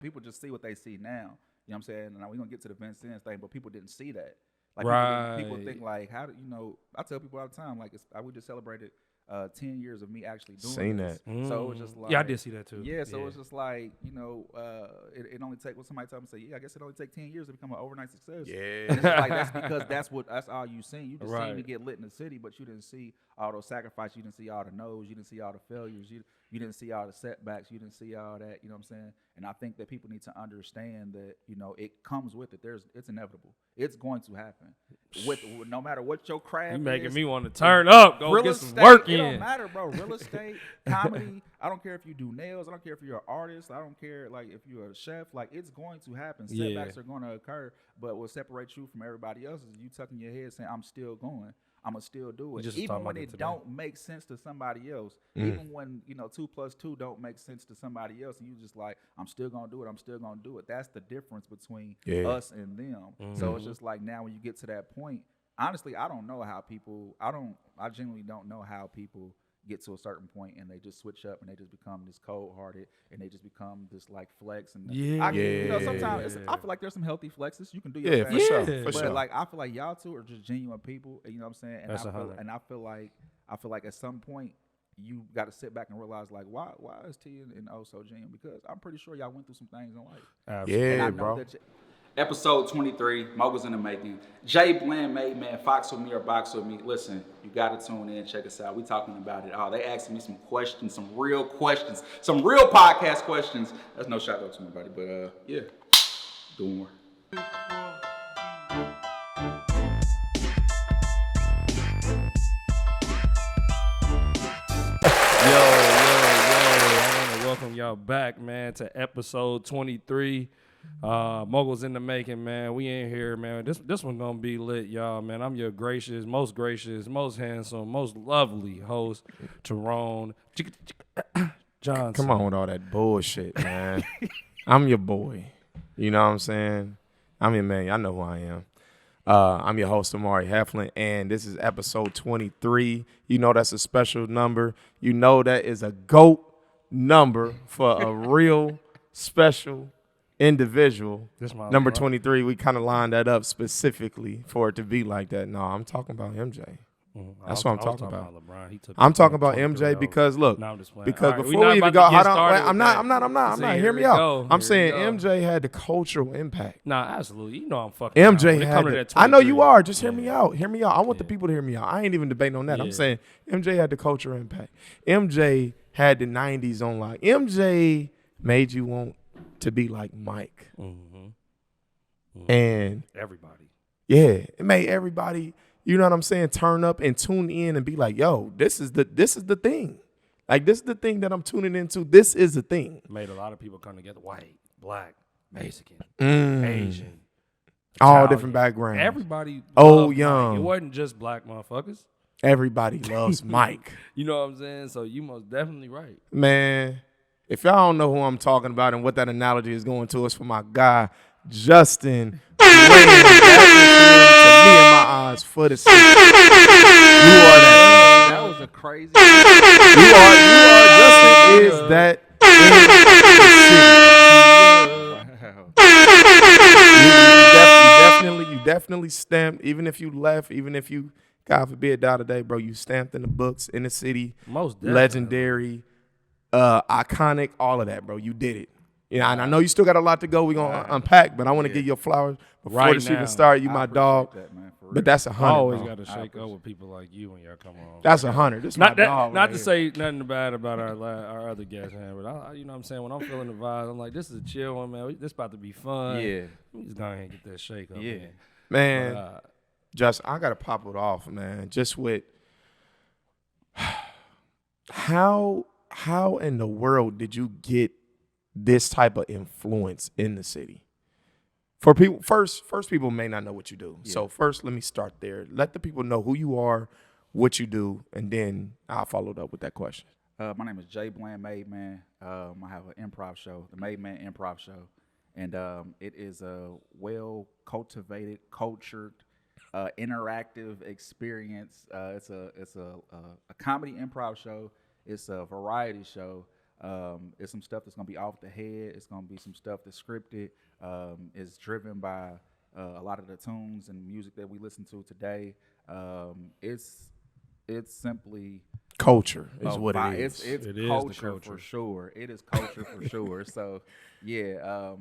People just see what they see now. You know what I'm saying? Now we're gonna get to the Vince Sims thing, but people didn't see that. Like people think like, how do you know? I tell people all the time, like we just celebrated 10 years of me actually doing Seen this. that. So it was just like, yeah, I did see that too. Yeah, so it's just like, it only take, somebody tell me, say, yeah, I guess it only take 10 years to become an overnight success. Yeah. And it's just like, that's because that's all you seen. You just Right. seen me get lit in the city, but you didn't see all those sacrifices. You didn't see all the no's. You didn't see all the failures. You didn't see all the setbacks. You didn't see all that. You know what I'm saying? And I think that people need to understand that, it comes with it. It's inevitable. It's going to happen. With no matter what your craft You making is, me want to turn up, go real get estate, some work it in. don't matter, bro. Real estate, comedy. I don't care if you do nails. I don't care if you're an artist. I don't care like if you're a chef. Like it's going to happen. Setbacks are going to occur. But what separates you from everybody else is you tucking your head saying, "I'm still going. I'm gonna still do it, even when it don't make sense to somebody else. Even when 2 + 2 don't make sense to somebody else, and you just like, I'm still gonna do it. I'm still gonna do it. That's the difference between us and them. So it's just like now when you get to that point, honestly, I don't know how people. I genuinely don't know how people get to a certain point and they just switch up and they just become this cold-hearted and they just become this like flex and sometimes I feel like there's some healthy flexes you can do your thing. For sure. Like I feel like y'all two are just genuine people, you know what I'm saying? And I feel like at some point you got to sit back and realize like why is T and O so genuine? Because I'm pretty sure y'all went through some things in life. Absolutely. And I know bro. that Episode 23, Moguls in the Making. Jay Bland, Made Man, Fox with me or Box with me. Listen, you got to tune in, check us out. We talking about it all. They asking me some questions, some real podcast questions. That's no shout out to nobody, but yeah, doing more. Yo, I want to welcome y'all back, man, to episode 23. Moguls in the Making, man. We in here, man. This one gonna be lit, y'all, man. I'm your gracious, most handsome, most lovely host, Tyrone Johnson. Come on with all that bullshit, man. I'm your boy. You know what I'm saying? I'm your man. Y'all know who I am. I'm your host, Amari Heflin, and this is episode 23. You know that's a special number. You know that is a GOAT number for a real special individual. Number 23, we kind of lined that up specifically for it to be like that. No, I'm talking about MJ. That's what I'm talking about. I'm talking about MJ because look, because before we even go, hold on, wait, I'm not. Hear me out. I'm saying MJ had the cultural impact. Nah, absolutely. You know I'm fucking. MJ had. I know you are. Just hear me out. Hear me out. I want the people to hear me out. I ain't even debating on that. I'm saying MJ had the cultural impact. MJ had the 90s on lock. MJ made you want to be like Mike. And everybody. Yeah, it made everybody, you know what I'm saying, turn up and tune in and be like, yo, this is the thing. Like, this is the thing that I'm tuning into. This is the thing. Made a lot of people come together. White, black, Mexican, Asian. All Italian. different backgrounds. Everybody old, young. Mike. It wasn't just black motherfuckers. Everybody loves Mike. You know what I'm saying? So you most definitely right. Man, if y'all don't know who I'm talking about and what that analogy is going to, it's for my guy, Justin. To me in my eyes for the city. You are that. That was a crazy. You are Justin is that in the city. You definitely stamped, even if you left, even if you, God forbid, die today, bro, you stamped in the books in the city. Most definitely. Legendary, iconic, all of that, bro. You did it. Yeah, and I know you still got a lot to go. We're going to unpack, but I want to give you your flowers before the even start. You my dog. That, man, but that's 100. I always got to shake up with people like you when y'all come on. That's 100. This not my dog. Not to say nothing bad about our other guests, man, but I, you know what I'm saying? When I'm feeling the vibe, I'm like, this is a chill one, man. This about to be fun. Yeah. We just go ahead and get that shake up. Yeah. Man, but, Justin, I got to pop it off, man. Just with how in the world did you get this type of influence in the city? For people, first people may not know what you do. Yeah. So first, let me start there. Let the people know who you are, what you do, and then I'll follow it up with that question. My name is Jay Bland, Made Man. I have an improv show, the Made Man Improv Show, and it is a well-cultivated, cultured, interactive experience. It's a comedy improv show. It's a variety show. It's some stuff that's gonna be off the head. It's gonna be some stuff that's scripted. It's driven by a lot of the tunes and music that we listen to today. It's simply Culture is what it is. It's It is culture, the culture for sure. It is culture for sure. So yeah,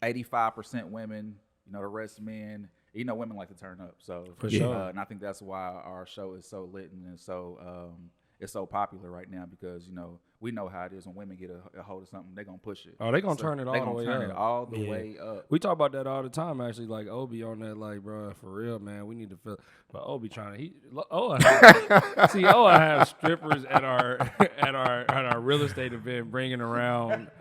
85% women. You know, the rest men. You know, women like to turn up. So For sure. and I think that's why our show is so lit and so it's so popular right now, because you know we know how it is when women get a hold of something, they're gonna push it. Oh, they gonna turn it all They the gonna way turn up. it all the Yeah. way up. We talk about that all the time, actually. Like Obi on that, like, bro, for real, man. We need to feel. But Obi trying to. See, I have strippers at our at our real estate event, bringing around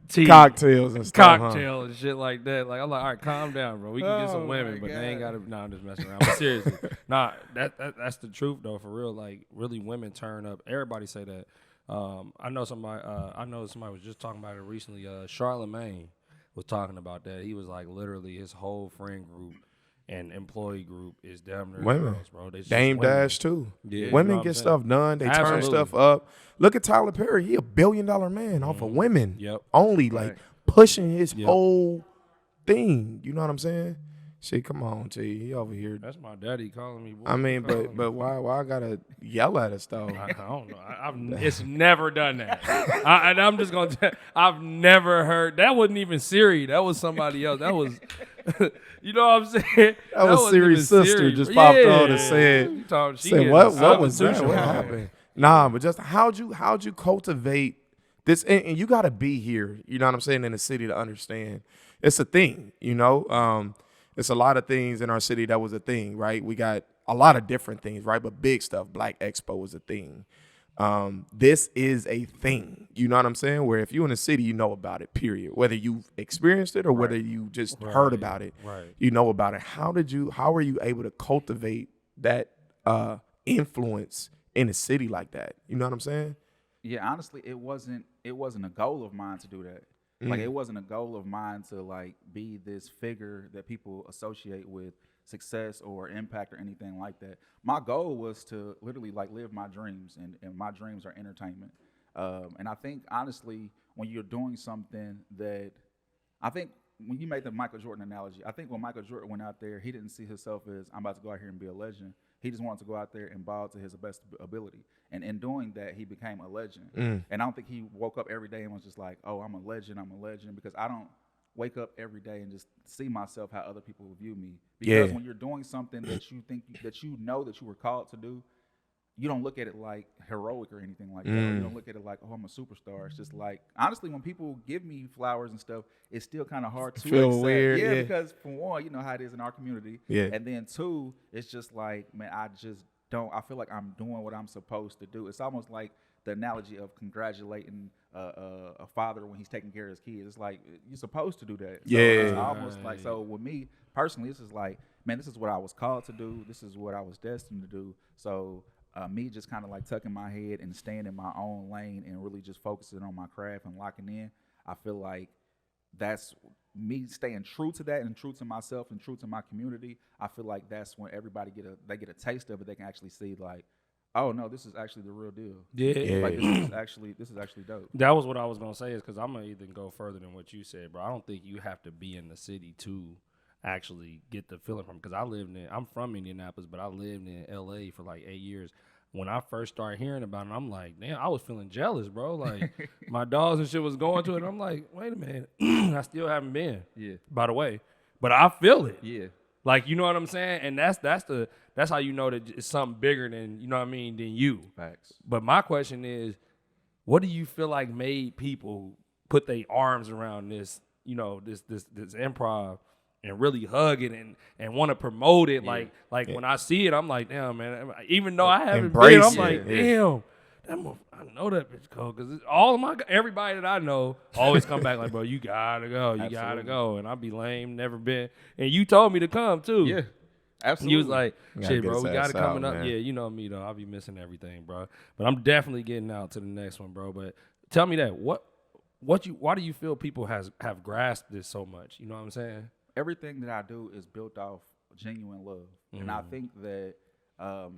tea, Cocktails and stuff. cocktail and shit like that. Like I'm like, all right, calm down, bro. We can get some Oh, women, my but they ain't God. gotta. Nah, I'm just messing around. But seriously, nah, that's the truth though, for real. Like really, women turn up. Everybody say that. I know somebody was just talking about it recently. Charlemagne was talking about that. He was like, literally, his whole friend group and employee group is damn near Women. girls, bro. They just Dame women. Dash too. Yeah, you know Women what I'm get saying? stuff done. They turn Absolutely. stuff up. Look at Tyler Perry. He a $1 billion man off of women. Yep. Only like Right. pushing his Yep. whole thing. You know what I'm saying? Shit, come on, T. He over here. That's my daddy calling me. Boy. I mean, Calling but me. why I gotta yell at us though? I don't know. It's never done that. And I'm just gonna. I've never heard. That wasn't even Siri. That was somebody else. That was. You know what I'm saying? That was wasn't Siri's even sister Siri. just popped on and Yeah. said, You talking- she said is what was that? substitution. What happened? Nah, but just how'd you cultivate this? And you got to be here. You know what I'm saying, in the city to understand it's a thing. You know, it's a lot of things in our city that was a thing, right? We got a lot of different things, right? But big stuff, Black Expo was a thing. This is a thing. You know what I'm saying? Where if you're in the city, you know about it, period. Whether you've experienced it or whether you just heard about it, Right. you know about it. How were you able to cultivate that influence in a city like that? You know what I'm saying? Yeah, honestly, it wasn't a goal of mine to do that. Like, it wasn't a goal of mine to like be this figure that people associate with success or impact or anything like that. My goal was to literally like live my dreams, and my dreams are entertainment. And I think honestly, when you're doing something that, I think when you made the Michael Jordan analogy, I think when Michael Jordan went out there, he didn't see himself as, I'm about to go out here and be a legend. He just wanted to go out there and ball to his best ability. And in doing that, he became a legend. And I don't think he woke up every day and was just like, oh, I'm a legend, because I don't wake up every day and just see myself how other people view me. Because when you're doing something that you think that you know that you were called to do, you don't look at it like heroic or anything like that. Or you don't look at it like, oh, I'm a superstar. It's just like, honestly, when people give me flowers and stuff, it's still kind of hard to Feel accept. weird, yeah. Because for one, you know how it is in our community. Yeah. And then two, it's just like, man, I feel like I'm doing what I'm supposed to do. It's almost like the analogy of congratulating a father when he's taking care of his kids. It's like, you're supposed to do that. So Yeah. it's almost like, so with me personally, this is like, man, this is what I was called to do. This is what I was destined to do. So me just kind of like tucking my head and staying in my own lane and really just focusing on my craft and locking in, I feel like that's me staying true to that and true to myself and true to my community. I feel like that's when everybody get a taste of it. They can actually see like, oh no, this is actually the real deal. Yeah. Like this is actually dope. That was what I was gonna say, is because I'm gonna even go further than what you said, bro. I don't think you have to be in the city to actually get the feeling from. Because I'm from Indianapolis, but I lived in LA for like 8 years. When I first started hearing about it, I'm like, damn, I was feeling jealous, bro. Like my dogs and shit was going to it. I'm like, wait a minute, I still haven't been. Yeah. By the way, but I feel it. Yeah. Like, you know what I'm saying? And that's how you know that it's something bigger than, you know what I mean, than you. Facts. But my question is, what do you feel like made people put their arms around this, you know, this improv and really hug it and want to promote it? Like when I see it, I'm like, damn, man. Even though I haven't been, Embrace I'm it. like, damn. I know that bitch cold, because everybody that I know always come back like, bro, you gotta go, you gotta Absolutely. go, and I be lame, never been, and you told me to come too. Yeah. Absolutely. You was like, gotta shit, get bro, his we got ass it coming out, up. man. Yeah, you know me though, I'll be missing everything, bro. But I'm definitely getting out to the next one, bro. But tell me that why do you feel people have grasped this so much? You know what I'm saying? Everything that I do is built off genuine love. And I think that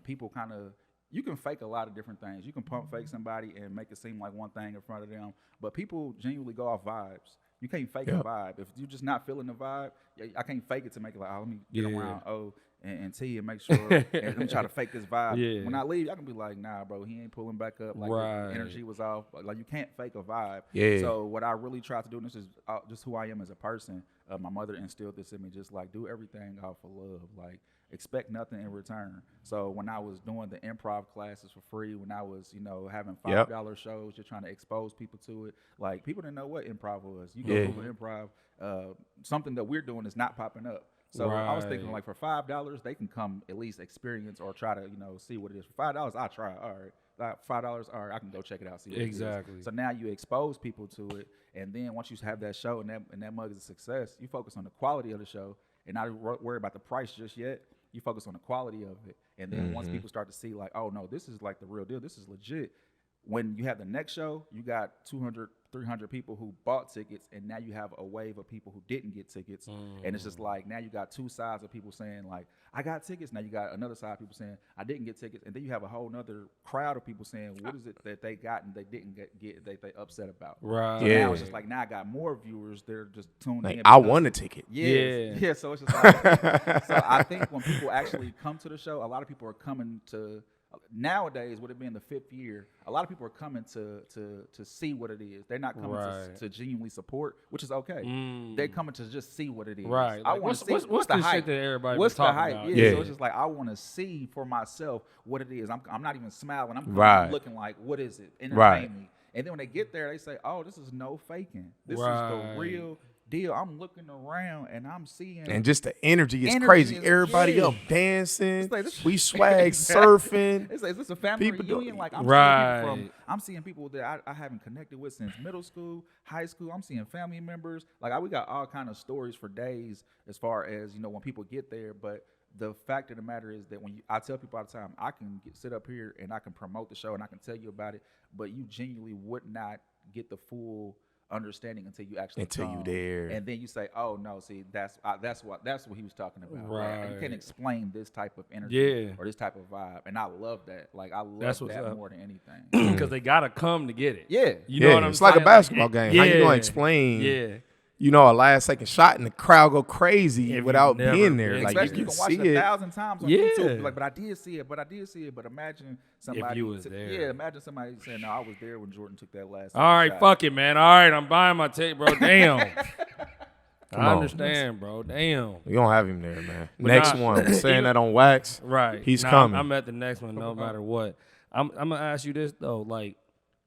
people kind of you can fake a lot of different things. You can pump fake somebody and make it seem like one thing in front of them, but people genuinely go off vibes. You can't fake a vibe. If you're just not feeling the vibe, I can't fake it to make it like, oh, let me get around O and T and make sure, and let me try to fake this vibe. Yeah. When I leave, I can be like, nah, bro, he ain't pulling back up. Like, the energy was off. Like, you can't fake a vibe. Yeah. So what I really try to do, and this is just who I am as a person, my mother instilled this in me, just like, do everything off of love. Like, expect nothing in return. So when I was doing the improv classes for free, when I was, having $5 shows, just trying to expose people to it, like, people didn't know what improv was. You go Google improv, something that we're doing is not popping up. So I was thinking, like, for $5, they can come at least experience or try to, see what it is. For $5, I try. All right. Like $5, all right, I can go check it out. See what exactly. It is. So now you expose people to it, and then once you have that show and that mug is a success, you focus on the quality of the show and not worry about the price just yet. You focus on the quality of it, and then once people start to see, like, oh no, this is like the real deal. This is legit. When you have the next show, you got 200, 300 people who bought tickets, and now you have a wave of people who didn't get tickets. And it's just like, now you got two sides of people saying, like, I got tickets. Now you got another side of people saying, I didn't get tickets. And then you have a whole nother crowd of people saying, what is it that they got and they didn't get that they upset about? Right. So now it's just like, now I got more viewers. They're just tuning in. I won a ticket. Yeah. So it's just like, so I think when people actually come to the show, a lot of people are coming to, nowadays, with it being the 5th year, a lot of people are coming to see what it is. They're not coming to genuinely support, which is okay. They're coming to just see what it is. Right. I Like, want to see what's the the hype. shit that everybody What's the talking hype? about? Yeah. So it's just like, I want to see for myself what it is. I'm not even smiling. I'm looking like, what is it? Entertain me. And then when they get there, they say, oh, this is no faking. This is the real deal. I'm looking around and I'm seeing, and just the energy is crazy. Everybody up dancing, we swag surfing. It's like, is this a family reunion? Like, I'm seeing people that I haven't connected with since middle school, high school. I'm seeing family members. Like, we got all kind of stories for days as far as, when people get there. But the fact of the matter is that I tell people all the time, I can sit up here and I can promote the show and I can tell you about it, but you genuinely would not get the full understanding until you actually you there, and then you say, oh no, see, that's what he was talking about. Right. You can't explain this type of energy or this type of vibe, and I love that. Like, I love that more than anything, because they gotta come to get it. Yeah, you know what I'm it's saying? Like a basketball game. How you gonna explain? A last second shot and the crowd go crazy without being there. Like, especially you can watch it 1,000 times on YouTube. Like, but I did see it. But imagine somebody, if you was there. Yeah, imagine somebody saying, "No, I was there when Jordan took that last." All right, shot. fuck it, man. All right, I'm buying my tape, bro. Damn. I understand, bro. Damn. We don't have him there, man. But next one, saying that on wax. Right. He's coming. I'm at the next one, no matter what. I'm gonna ask you this though, like,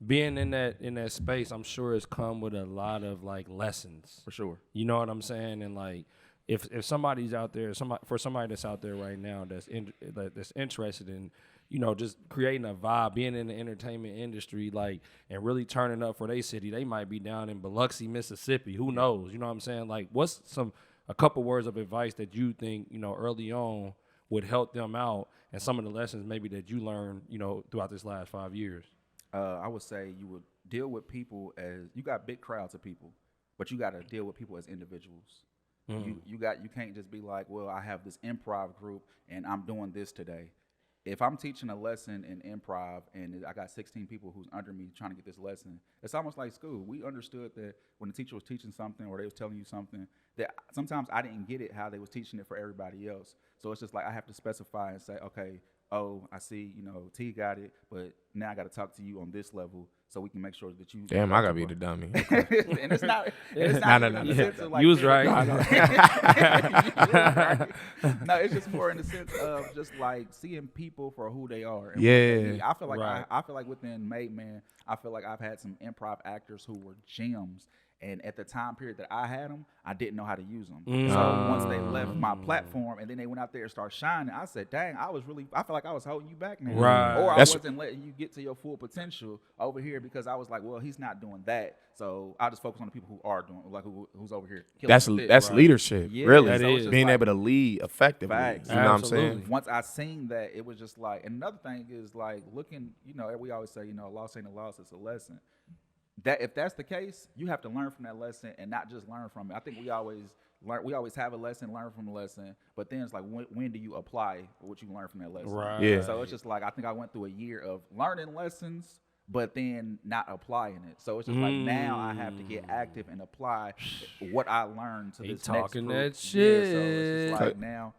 being in that space, I'm sure it's come with a lot of, like, lessons. For sure. You know what I'm saying? And, like, if somebody's out there, somebody that's out there right now that's interested in, just creating a vibe, being in the entertainment industry, like, and really turning up for their city, they might be down in Biloxi, Mississippi. Who knows? You know what I'm saying? Like, what's a couple words of advice that you think, early on would help them out, and some of the lessons maybe that you learned, throughout this last 5 years? I would say you would deal with people as, you got big crowds of people, but you got to deal with people as individuals. You can't just be like, well, I have this improv group and I'm doing this today. If I'm teaching a lesson in improv and I got 16 people who's under me trying to get this lesson, it's almost like school. We understood that when the teacher was teaching something or they was telling you something, that sometimes I didn't get it how they was teaching it for everybody else. So it's just like, I have to specify and say, okay, oh, I see, T got it, but now I got to talk to you on this level so we can make sure that you. Damn, I got to be the dummy. And it's not. In the sense of, like, you was right. No, it's just more in the sense of just like seeing people for who they are. And I feel like I feel like within Made Man, I feel like I've had some improv actors who were gems. And at the time period that I had them, I didn't know how to use them. So once they left my platform and then they went out there and started shining, I said, dang, I feel like I was holding you back now. Right. Or I wasn't letting you get to your full potential over here because I was like, well, he's not doing that. So I'll just focus on the people who are doing, like, who's over here. That's leadership, really. That is. Being able to lead effectively. Facts. You know what I'm saying? Once I seen that, it was just like, and another thing is like looking, we always say, a loss ain't a loss, it's a lesson. that if that's the case, you have to learn from that lesson and not just learn from it. I think we always have a lesson, learn from a lesson, but then it's like when do you apply what you learn from that lesson? Right. Yeah. So it's just like I think I went through a year of learning lessons, but then not applying it. So it's just like now I have to get active and apply what I learned to this talking next that group. shit. Yeah, so it's just like now,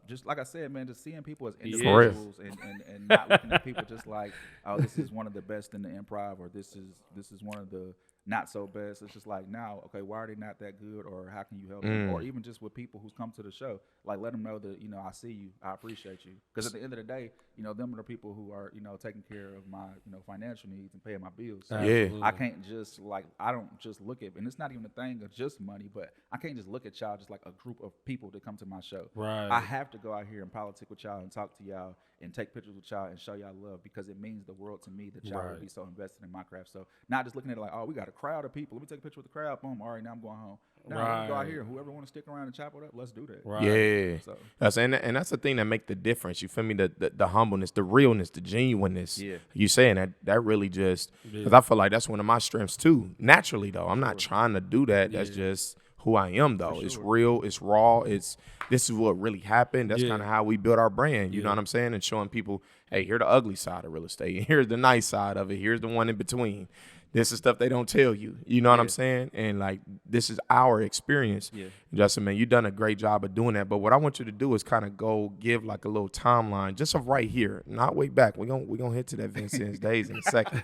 just like I said, man, just seeing people as Yeah. individuals and not looking at people just like, oh, this is one of the best in the improv, or this is one of the not so best. It's just like now, okay, why are they not that good, or how can you help them? Or even just with people who's come to the show, like let them know that I see you, I appreciate you, because at the end of the day, them are the people who are taking care of my financial needs and paying my bills. So Absolutely. I can't just I don't just look at, and it's not even a thing of just money, but I can't just look at y'all just like a group of people that come to my show. Right. I have to go out here and politic with y'all and talk to y'all and take pictures with y'all and show y'all love, because it means the world to me that y'all Right. would be so invested in my craft. So not just looking at it like, oh, we got a crowd of people, let me take a picture with the crowd, boom, all right, now I'm going home. No, Right. go out here, whoever want to stick around and chop it up, let's do that. Right. Yeah. So And that's the thing that make the difference. You feel me? The humbleness, the realness, the genuineness. Yeah. You saying that really just, because I feel like that's one of my strengths too. Naturally though, I'm not trying to do that. That's just who I am though. It's real. It's raw. This is what really happened. That's kind of how we build our brand. You know what I'm saying? And showing people, hey, here's the ugly side of real estate. Here's the nice side of it. Here's the one in between. This is stuff they don't tell you. You know what I'm saying? And like, this is our experience. Yeah. Justin, man, you've done a great job of doing that. But what I want you to do is kind of go give like a little timeline just of right here, not way back. We're gonna hit to that Vincent's days in a second.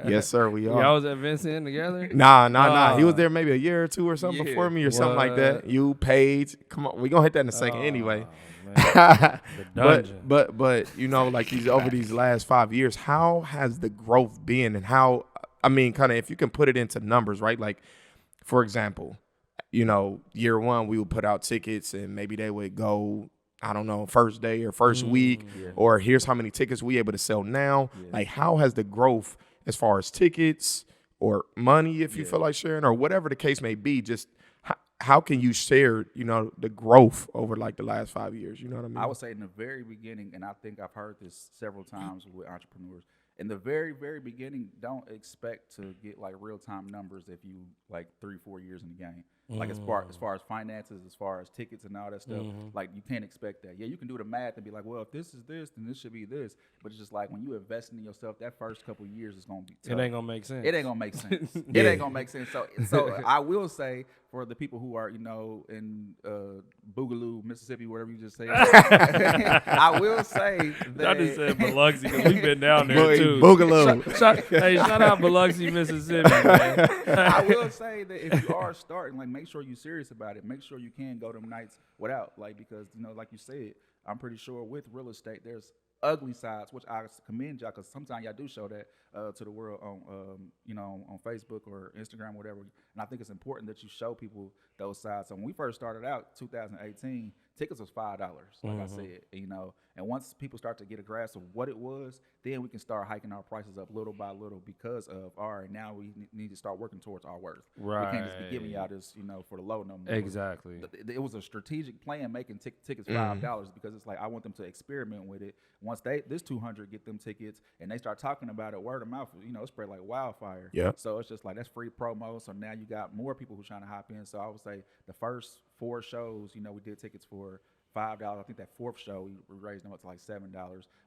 Yes, sir, we are. Y'all was at Vincent together? Nah. He was there maybe a year or two or something before me or something like that. What? You, Paige. Come on, we're gonna hit that in a second anyway. The dungeon. But like over these last 5 years, how has the growth been, and how, I mean, kind of if you can put it into numbers, right? Like, for example, year one, we would put out tickets and maybe they would go, I don't know, first day or first week, or here's how many tickets we able to sell now. Like, how has the growth as far as tickets or money, if you feel like sharing, or whatever the case may be, just how can you share, the growth over like the last 5 years? You know what I mean? I would say in the very beginning, and I think I've heard this several times with entrepreneurs, in the very, very beginning, don't expect to get like real-time numbers if you like 3-4 years in the game. Like as far as finances, as far as tickets and all that stuff, like you can't expect that. Yeah, you can do the math and be like, well, if this is this, then this should be this. But it's just like when you invest in yourself, that first couple of years is gonna be tough. It ain't gonna make sense. It ain't gonna make sense. It ain't gonna make sense. So I will say, for the people who are, in Boogaloo, Mississippi, whatever you just said, I will say that. I just said Biloxi because we've been down there too. Boogaloo. Shout out Biloxi, Mississippi, man. I will say that if you are starting, like, make sure you're serious about it. Make sure you can go them nights without, like, because, like you said, I'm pretty sure with real estate, there's ugly sides, which I commend y'all, because sometimes y'all do show that to the world on, on Facebook or Instagram, or whatever. And I think it's important that you show people those sides. So when we first started out, 2018, tickets was $5, like I said, and once people start to get a grasp of what it was, then we can start hiking our prices up little by little, because of now we need to start working towards our worth. Right. We can't just be giving y'all this, for the low number. Exactly. It was a strategic plan making tickets $5, because it's like I want them to experiment with it. Once this 200 get them tickets and they start talking about it, word of mouth, it spread like wildfire. Yeah. So it's just like that's free promo. So now you got more people who trying to hop in. So I would say the first 4 shows, we did tickets for $5. I think that 4th show we raised them up to like $7.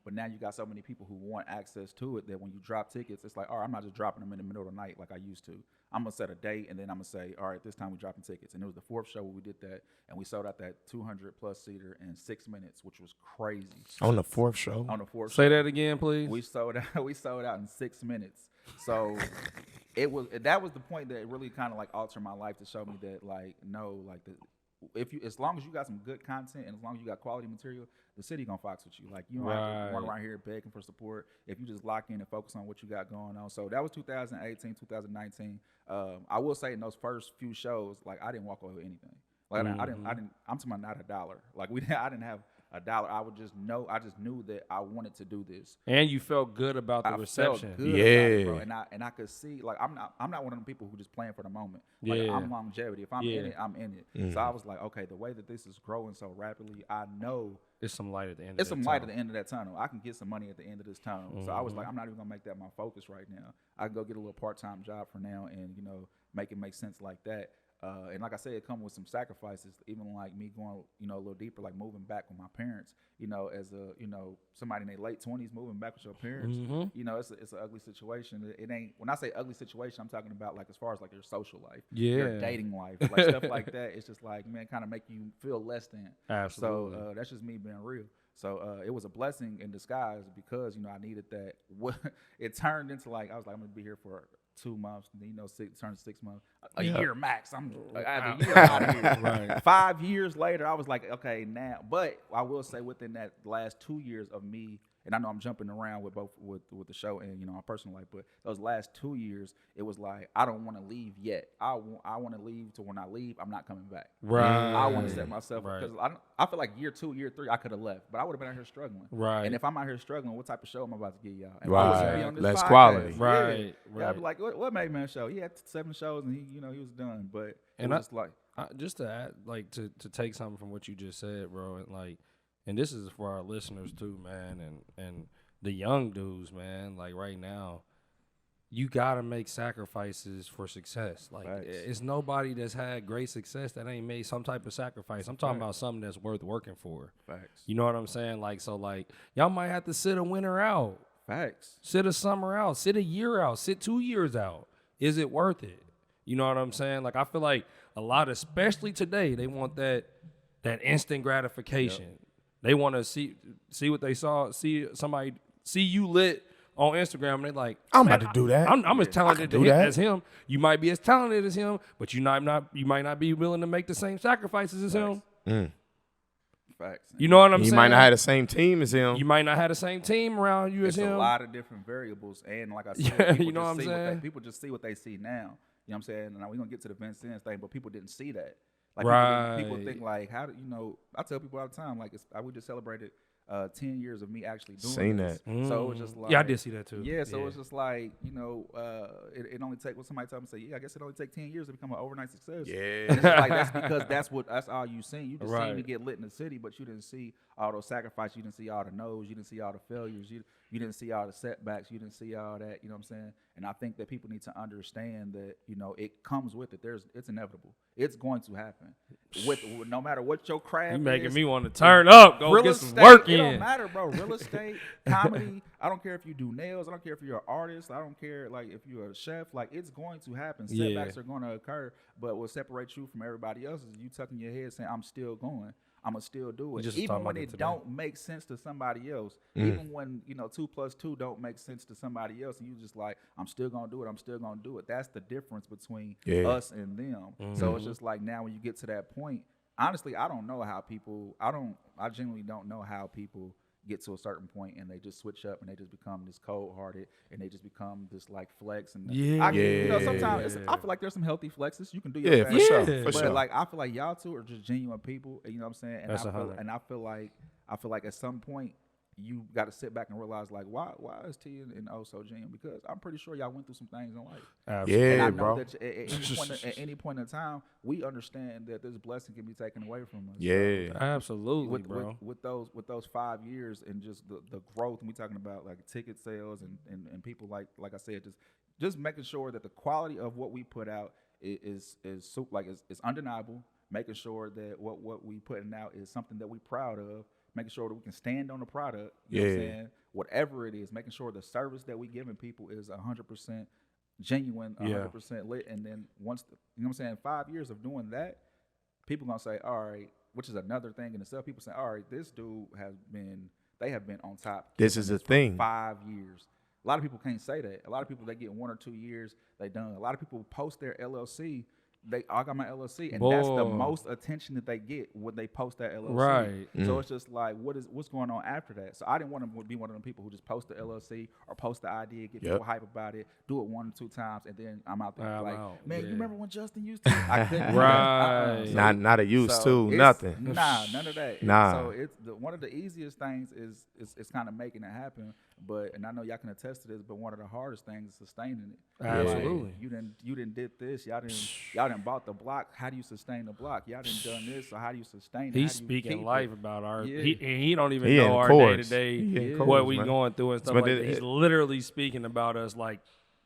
But now you got so many people who want access to it that when you drop tickets, it's like, all right, I'm not just dropping them in the middle of the night like I used to. I'm gonna set a date and then I'm gonna say, all right, this time we're dropping tickets. And it was the 4th show where we did that, and we sold out that 200+ seater in 6 minutes, which was crazy. On the 4th show? On the 4th Say show. that again, please. We sold out in 6 minutes. So that was the point that really kind of like altered my life, to show me that as long as you got some good content and as long as you got quality material, the city gonna fox with you. Like, you don't have to run around here begging for support if you just lock in and focus on what you got going on. So that was 2018, 2019. I will say in those first few shows, like, I didn't walk away with anything. Like, I'm talking about not $1. Like, I didn't have a dollar. I just knew that I wanted to do this. And you felt good about the reception. Felt good about it, bro. And I could see, like, I'm not one of them people who just playing for the moment. Like, Yeah. I'm longevity. If I'm in it, I'm in it. So I was like, okay, the way that this is growing so rapidly, I know It's some light at the end. it's some light at the end of that tunnel. I can get some money at the end of this tunnel. So I was like, I'm not even gonna make that my focus right now. I can go get a little part-time job for now and make it make sense like that. And like I said, it comes with some sacrifices, even like me going, a little deeper, like moving back with my parents, as a, somebody in their late 20s moving back with your parents, it's an ugly situation. It ain't, when I say ugly situation, I'm talking about like as far as like your social life, your dating life, like stuff like that. It's just like, man, kind of make you feel less than. Absolutely. So that's just me being real. So it was a blessing in disguise because, I needed that. It turned into like, I was like, I'm going to be here for 2 months, and then, turn 6 months, a year max. I'm a year out of here. Right. 5 years later, I was like, okay, now. But I will say, within that last 2 years of me, and I know I'm jumping around with both with the show and my personal life, but those last 2 years, it was like I don't want to leave yet. I want to leave to when I leave, I'm not coming back. Right. I want to set myself because I feel like year 2, year 3, I could have left, but I would have been out here struggling. Right. And if I'm out here struggling, what type of show am I about to give y'all? And right. Less quality. Right. Yeah, I'd be like, what Made Man show? He had 7 shows and he was done. But it was just like, just to add, like to take something from what you just said, bro, and like, and this is for our listeners too, man, and the young dudes, man, like right now, you gotta make sacrifices for success. Like, it's nobody that's had great success that ain't made some type of sacrifice. I'm talking about something that's worth working for. Facts. You know what I'm saying? Like, so like, y'all might have to sit a winter out. Facts. Sit a summer out. Sit a year out. Sit 2 years out. Is it worth it? You know what I'm saying? Like, I feel like a lot, especially today, they want that instant gratification. Yep. They want to see what they saw, see somebody see you lit on Instagram, and they're like, I'm about to do that. I'm as talented as him. You might be as talented as him, but you might not be willing to make the same sacrifices as him. Facts. You know what I'm saying? You might not have the same team as him. You might not have the same team around you as him. It's a lot of different variables, and like I said, you know what I'm saying? People just see what they see now. You know what I'm saying? Now we're gonna get to the Vince Sims thing, but people didn't see that. Like, people think like, how do I tell people all the time, like, we just celebrated 10 years of me actually doing Seen this. that. So it was just like, yeah, I did see that too. Yeah, so it's just like, it only take, when somebody told me, say, yeah, I guess it only take 10 years to become an overnight success. Yeah. And it's like, that's because that's all you seen. You just seen me get lit in the city, but you didn't see all those sacrifices. You didn't see all the no's. You didn't see all the failures. You didn't see all the setbacks. You didn't see all that. You know what I'm saying? And I think that people need to understand that, it comes with it. It's inevitable. It's going to happen. With no matter what your craft is. You making me want to turn up. Go get some work in. It don't matter, bro. Real estate, comedy. I don't care if you do nails. I don't care if you're an artist. I don't care, like, if you're a chef. Like, it's going to happen. Setbacks are going to occur. But what separates you from everybody else is you tucking your head saying, I'm still going. I'm going to still do it. Even when it don't make sense to somebody else. Even when, 2 + 2 don't make sense to somebody else. And you just like, I'm still going to do it. I'm still going to do it. That's the difference between us and them. So it's just like, now when you get to that point, honestly, I don't know how people, I genuinely don't know how people get to a certain point and they just switch up and they just become this cold-hearted and they just become this like flex. And sometimes I feel like there's some healthy flexes. You can do your best. For sure. Like, I feel like y'all two are just genuine people. You know what I'm saying? And I feel like at some point you got to sit back and realize, like, why is T and O so genuine? Because I'm pretty sure y'all went through some things in life. Absolutely. And I know that at any point in time, we understand that this blessing can be taken away from us. Yeah, so, absolutely, bro. With those 5 years and just the growth, and we talking about like ticket sales and people like I said, just making sure that the quality of what we put out is undeniable. Making sure that what we putting out is something that we're proud of. Making sure that we can stand on the product, you know what I'm saying? Whatever it is, making sure the service that we giving people is 100% genuine, 100% lit. And then once, you know what I'm saying, 5 years of doing that, people going to say, all right, which is another thing in itself. People say, all right, this dude they have been on top. This is a thing. 5 years. A lot of people can't say that. A lot of people, they get 1 or 2 years, they done. A lot of people post their LLC I got my LLC, and Boy. that's the most attention that they get when they post that LLC. Right. So it's just like, what's going on after that? So I didn't want to be one of them people who just post the LLC or post the idea, get people hype about it, do it 1 or 2 times, and then I'm out there man, you remember when Justin used to? I couldn't. Right. So, not a used to nothing. Nah, none of that. Nah. So it's one of the easiest things is kind of making it happen. But and I know y'all can attest to this, but one of the hardest things is sustaining it. Absolutely. Like, you didn't did this. Y'all didn't bought the block. How do you sustain the block? Y'all didn't done this. So how do you sustain it? He's speaking life about our. Yeah. He don't even know our day to day what we man. going through and stuff like that. He's literally speaking about us like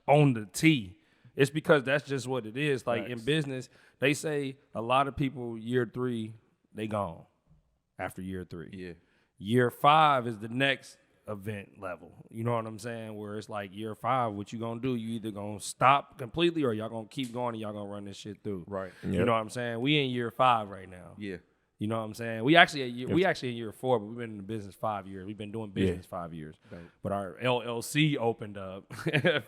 on the T. It's because that's just what it is. Like in business, they say a lot of people year 3 they gone after year 3. Yeah. Year 5 is the next event level. You know what I'm saying? Where it's like year 5, what you gonna do? You either gonna stop completely or y'all gonna keep going and y'all gonna run this shit through. Right. You know what I'm saying? We in year 5 right now. Yeah. You know what I'm saying? We actually in year 4, but we've been in the business 5 years. We've been doing business 5 years. Right. But our LLC opened up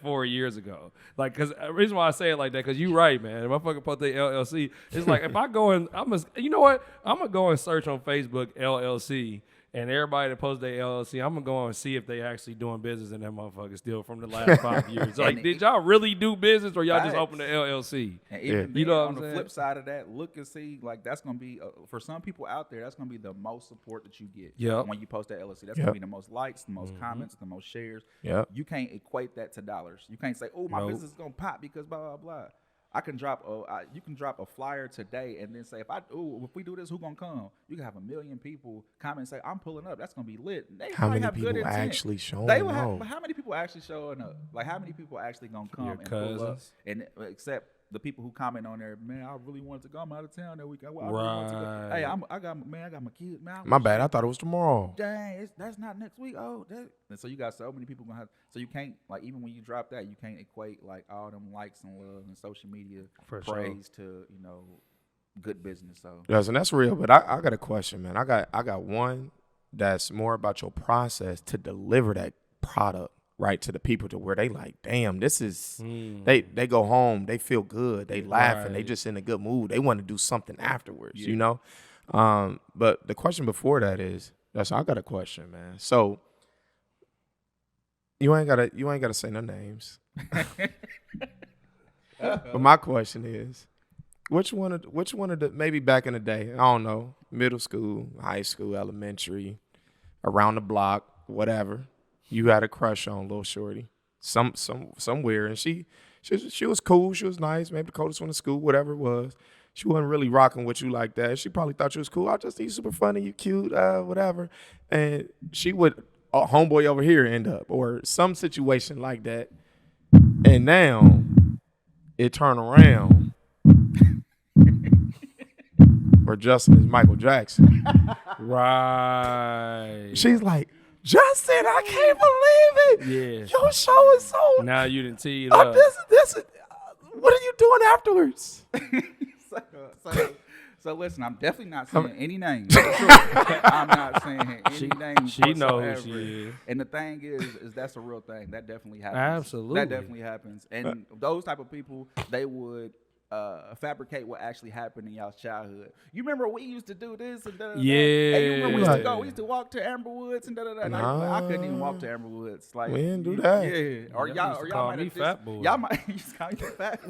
4 years ago. Like, cause the reason why I say it like that, cause you right, man. If I fucking put the LLC, it's like if I go and you know what? I'm gonna go and search on Facebook LLC. And everybody that posts their LLC, I'm going to go and see if they actually doing business in that motherfucker still from the last 5 years. Like, did y'all really do business or y'all just open the LLC? And even you know on the flip side of that, look and see, like, that's going to be, for some people out there, that's going to be the most support that you get when you post that LLC. That's going to be the most likes, the most comments, the most shares. You can't equate that to dollars. You can't say, oh, my business is going to pop because blah, blah, blah. You can drop a flyer today and then say, if we do this, who gonna come? You can have 1 million people comment and say, I'm pulling up. That's gonna be lit. How many people actually showing up? But how many people actually showing up? Like, how many people actually gonna come and pull up? And except the people who comment on there, man, I really wanted to go. I'm out of town that weekend. Well, I really wanted to go. Hey, I got my kids. Man, my bad. I thought it was tomorrow. Dang, that's not next week. Oh, and so you got so many people gonna have. So you can't, like, even when you drop that, you can't equate like all them likes and love and social media praise to good business. So yes, and that's real. But I got a question, man. I got one that's more about your process to deliver that product right to the people to where they like, damn, this is they go home, they feel good, they laughing, they just in a good mood, they want to do something afterwards, you know. But the question before that is, I got a question, man. So you ain't gotta say no names. But my question is, which one of the maybe back in the day, I don't know, middle school, high school, elementary, around the block, whatever, you had a crush on little shorty, somewhere, and she was cool, she was nice, maybe the coldest one in school, whatever it was. She wasn't really rocking with you like that. She probably thought you was cool. I just think you super funny, you cute, whatever. And she would, homeboy over here end up, or some situation like that. And now it turned around where Justin is Michael Jackson. Right. She's like, Justin, I can't believe it. Yeah. Your show is so. Now you didn't tee it up. This is, what are you doing afterwards? So listen, I'm definitely not saying any names. I'm not saying any names. She knows she is. And the thing is that's a real thing. That definitely happens. Absolutely. That definitely happens. And those type of people, they would fabricate what actually happened in y'all's childhood. You remember we used to do this and da da da. Yeah. Hey, you remember we used to go? We used to walk to Amber Woods and da da da. Nah. I couldn't even walk to Amber Woods. Like, we didn't do that. Yeah. Or y'all might have fat boy. Y'all might used to call me fat.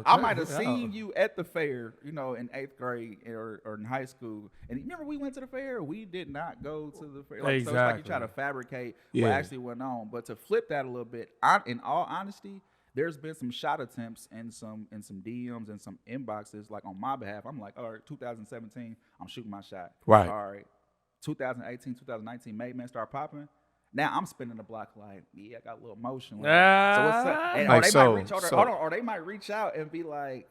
I might have seen you at the fair, in 8th grade or in high school. And remember we went to the fair? We did not go to the fair. Like, exactly. So it's like you try to fabricate what actually went on. But to flip that a little bit, in all honesty, there's been some shot attempts and some DMs and some inboxes, like on my behalf. I'm like, all right, 2017, I'm shooting my shot. Right. All right, 2018, 2019, Made Man start popping. Now I'm spinning the block like, yeah, I got a little motion. Like, so what's up? And, or they might reach out and be like,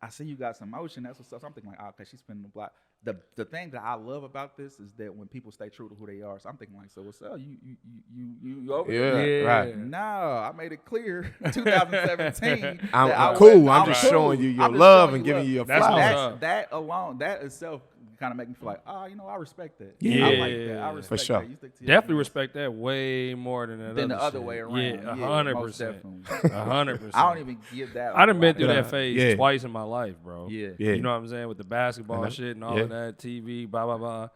I see you got some motion. That's what's up. So I'm thinking like, okay, she's spinning the block. The thing that I love about this is that when people stay true to who they are. So I'm thinking like, so what's up? You over there? Yeah, right. No, I made it clear 2017. I'm cool. I'm just showing you your love and giving you your flowers. That alone, that itself kind of make me feel like, oh, you know, I respect that. Yeah. I like that. I respect sure. that. You stick to your Definitely guns. respect that way more than Than the other shit. way around. Yeah, 100%. Most definitely. 100%. I don't even give that. I done been a through lot that of- phase twice in my life, bro. Yeah. Yeah. You know what I'm saying? With the basketball And shit and all of that, TV, blah, blah, blah.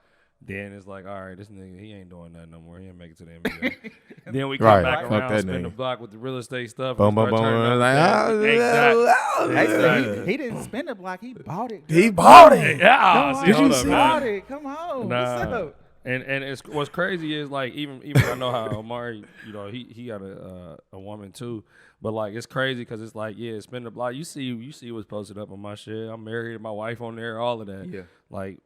Then it's like, all right, this nigga, he ain't doing that no more. He ain't make it to the NBA. Then we come Right. back Fuck around, that spin the nigga. block with the real estate stuff. Boom, and boom, start boom. turning Like, up ah, Hey, so Exactly. he didn't spend the block. He bought it. He girl. bought it. Yeah, Come see, on, Did hold you up, see man. bought it. Come on. What's up? And it's what's crazy is like even I know how Omari, you know, he got a woman too, but like it's crazy because it's like spin the block. You see what's posted up on my shit. I'm married, my wife on there, all of that. Yeah. Like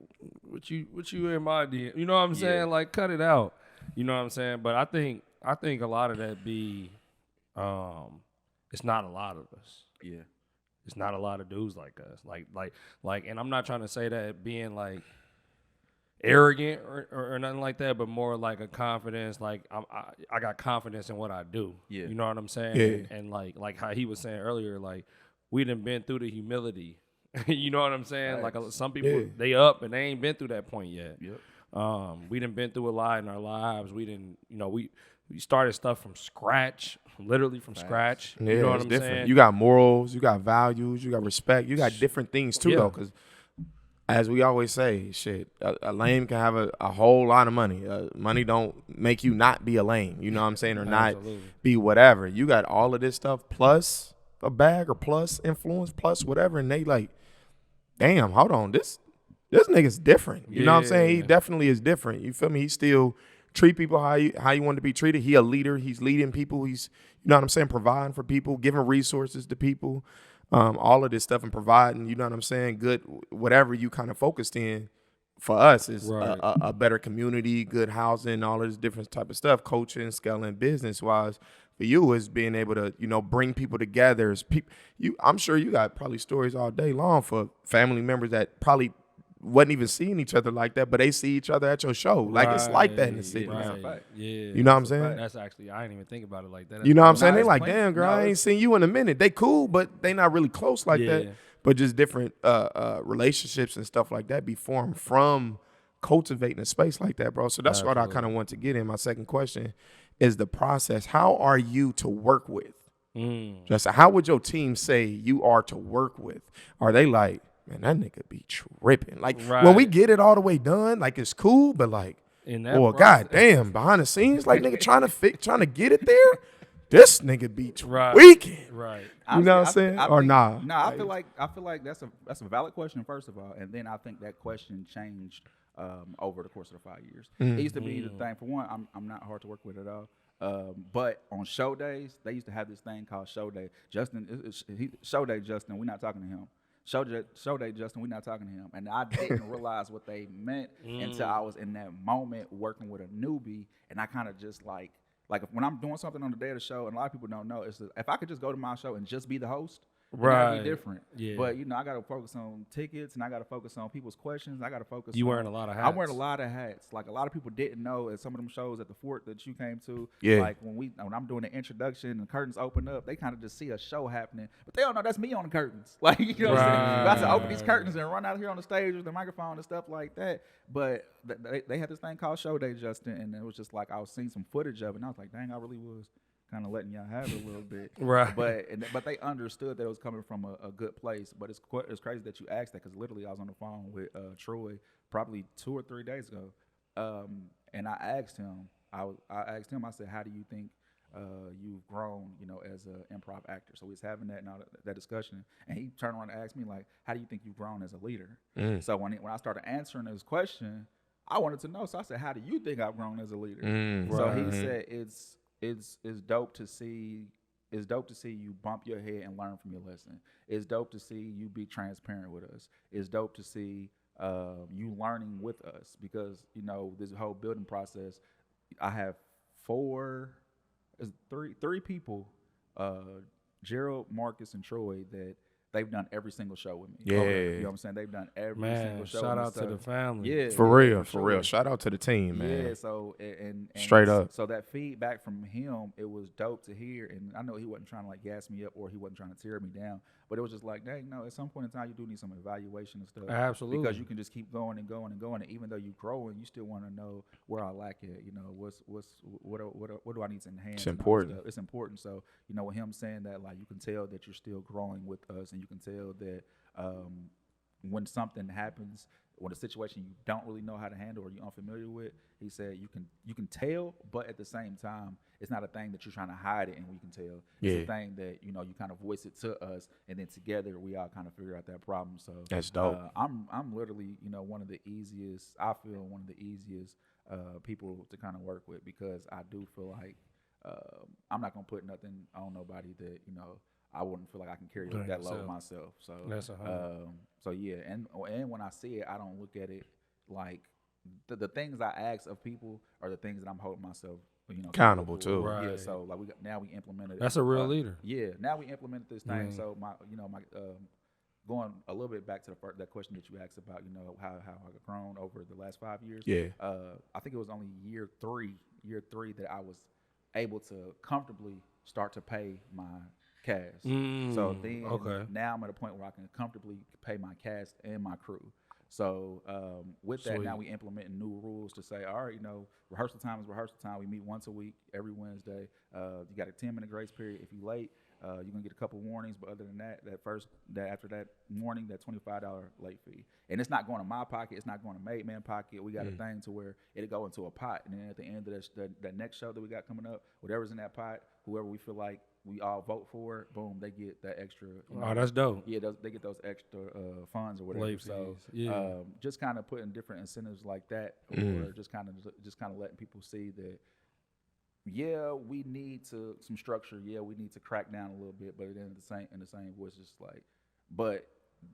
what you in my DM? You know what I'm saying? Like cut it out. You know what I'm saying? But I think a lot of that be, it's not a lot of us. Yeah. It's not a lot of dudes like us. Like, and I'm not trying to say that being like arrogant or nothing like that, but more like a confidence. Like I got confidence in what I do. Yeah. You know what I'm saying? Yeah. And like how he was saying earlier, like we done been through the humility. You know what I'm saying? Facts. Like some people they up and they ain't been through that point yet. Yep. We done been through a lot in our lives. We didn't, you know, we started stuff from scratch, literally from scratch. Yeah, You know what it's I'm different. saying? You got morals, you got values, you got respect, you got different things too, though. Because as we always say, shit, a lame can have a whole lot of money. Money don't make you not be a lame. You know what I'm saying, or not be whatever. You got all of this stuff plus a bag or plus influence plus whatever, and they like, damn, hold on, this nigga's different. You know what I'm saying? He definitely is different. You feel me? He still treat people how you want to be treated. He a leader. He's leading people. He's, you know what I'm saying, providing for people, giving resources to people, all of this stuff, and providing, you know what I'm saying, good, whatever you kind of focused in for us is a better community, good housing, all of this different type of stuff, coaching, scaling, business-wise. For you is being able to, you know, bring people together. I'm sure you got probably stories all day long for family members that probably wasn't even seeing each other like that, but they see each other at your show. Like it's like that in the city. Right. Yeah. You know what I'm saying? That's actually, I didn't even think about it like that. You know what I'm saying? They it's like, plenty- damn, girl, I ain't seen you in a minute. They cool, but they not really close like that. But just different relationships and stuff like that be formed from cultivating a space like that, bro. So that's what I kind of want to get in. My second question is the process. How are you to work with? Just how would your team say you are to work with? Are they like, man, that nigga be tripping? Like when we get it all the way done, like it's cool, but like, well, goddamn, behind the scenes, like nigga trying to get it there. This nigga be tweaking. Right. You know what I'm saying? Or nah? Nah, I feel like that's a valid question, first of all, and then I think that question changed over the course of the 5 years. It used to be the thing. For one, I'm not hard to work with at all. But on show days, they used to have this thing called show day. Show day Justin, we're not talking to him. Show day Justin, we're not talking to him. And I didn't realize what they meant until I was in that moment working with a newbie, and I kind of just like when I'm doing something on the day of the show, and a lot of people don't know, it's if I could just go to my show and just be the host, that'd be different. Yeah. But you know, I got to focus on tickets, and I got to focus on people's questions. I got to focus. You wearing a lot of hats. I'm wearing a lot of hats. Like a lot of people didn't know at some of them shows at the Fort that you came to. Yeah. Like when I'm doing the introduction and the curtains open up, they kind of just see a show happening, but they don't know that's me on the curtains. Like you know, what I'm saying? About to open these curtains and run out here on the stage with the microphone and stuff like that. But they had this thing called Show Day, Justin, and it was just like I was seeing some footage of it, and I was like, dang, I really was kind of letting y'all have it a little bit. Right. But they understood that it was coming from a good place. But it's crazy that you asked that, because literally I was on the phone with Troy probably 2 or 3 days ago, and I asked him, I said, how do you think you've grown, you know, as an improv actor? So we was having that discussion, and he turned around and asked me, like, how do you think you've grown as a leader? So when I started answering his question, I wanted to know. So I said, how do you think I've grown as a leader? So he said, it's dope to see. It's dope to see you bump your head and learn from your lesson. It's dope to see you be transparent with us. It's dope to see you learning with us, because, you know, this whole building process, I have three people, Gerald, Marcus, and Troy, that they've done every single show with me. Yeah. You know what I'm saying? They've done every single show. Shout with out me. to the family. Yeah. For real. Shout out to the team, man. Yeah, so and straight up. So that feedback from him, it was dope to hear, and I know he wasn't trying to like gas me up, or he wasn't trying to tear me down, But it was just like, dang, no, at some point in time, you do need some evaluation and stuff. Absolutely. Because you can just keep going and going and going. And even though you're growing, you still want to know where I lack at. You know, what do I need to enhance? It's important. It's important. So, you know, with him saying that, like, you can tell that you're still growing with us, and you can tell that when something happens, when a situation you don't really know how to handle or you're unfamiliar with, he said you can tell, but at the same time, it's not a thing that you're trying to hide it and we can tell. It's a thing that, you know, you kind of voice it to us, and then together we all kind of figure out that problem. So that's dope. I'm literally, you know, one of the easiest people to kind of work with, because I do feel like I'm not gonna put nothing on nobody that, you know, I wouldn't feel like I can carry that load myself. So that's so yeah, and when I see it, I don't look at it like the things I ask of people are the things that I'm holding myself, you know, accountable to. Right. Yeah. So like we implemented. That's a real leader. Yeah. Now we implemented this thing. So my going a little bit back to that question that you asked about, you know, how I've grown over the last 5 years. Yeah. I think it was only year three that I was able to comfortably start to pay my cast. So then now I'm at a point where I can comfortably pay my cast and my crew. So with that, now we implementing new rules to say, all right, you know, rehearsal time is rehearsal time. We meet once a week, every Wednesday. You got a 10-minute grace period. If you're late, you're gonna get a couple warnings. But other than that, after that warning, that $25 late fee, and it's not going to my pocket. It's not going to Made Man pocket. We got a thing to where it'll go into a pot, and then at the end of that next show that we got coming up, whatever's in that pot, whoever we feel like we all vote for, boom, they get that extra. You know, oh, that's dope. Yeah, they get those extra funds or whatever. Late so fees. just kind of putting different incentives like that, or just kind of letting people see that. Yeah, we need some structure. Yeah, we need to crack down a little bit, but then in the same voice, just like, but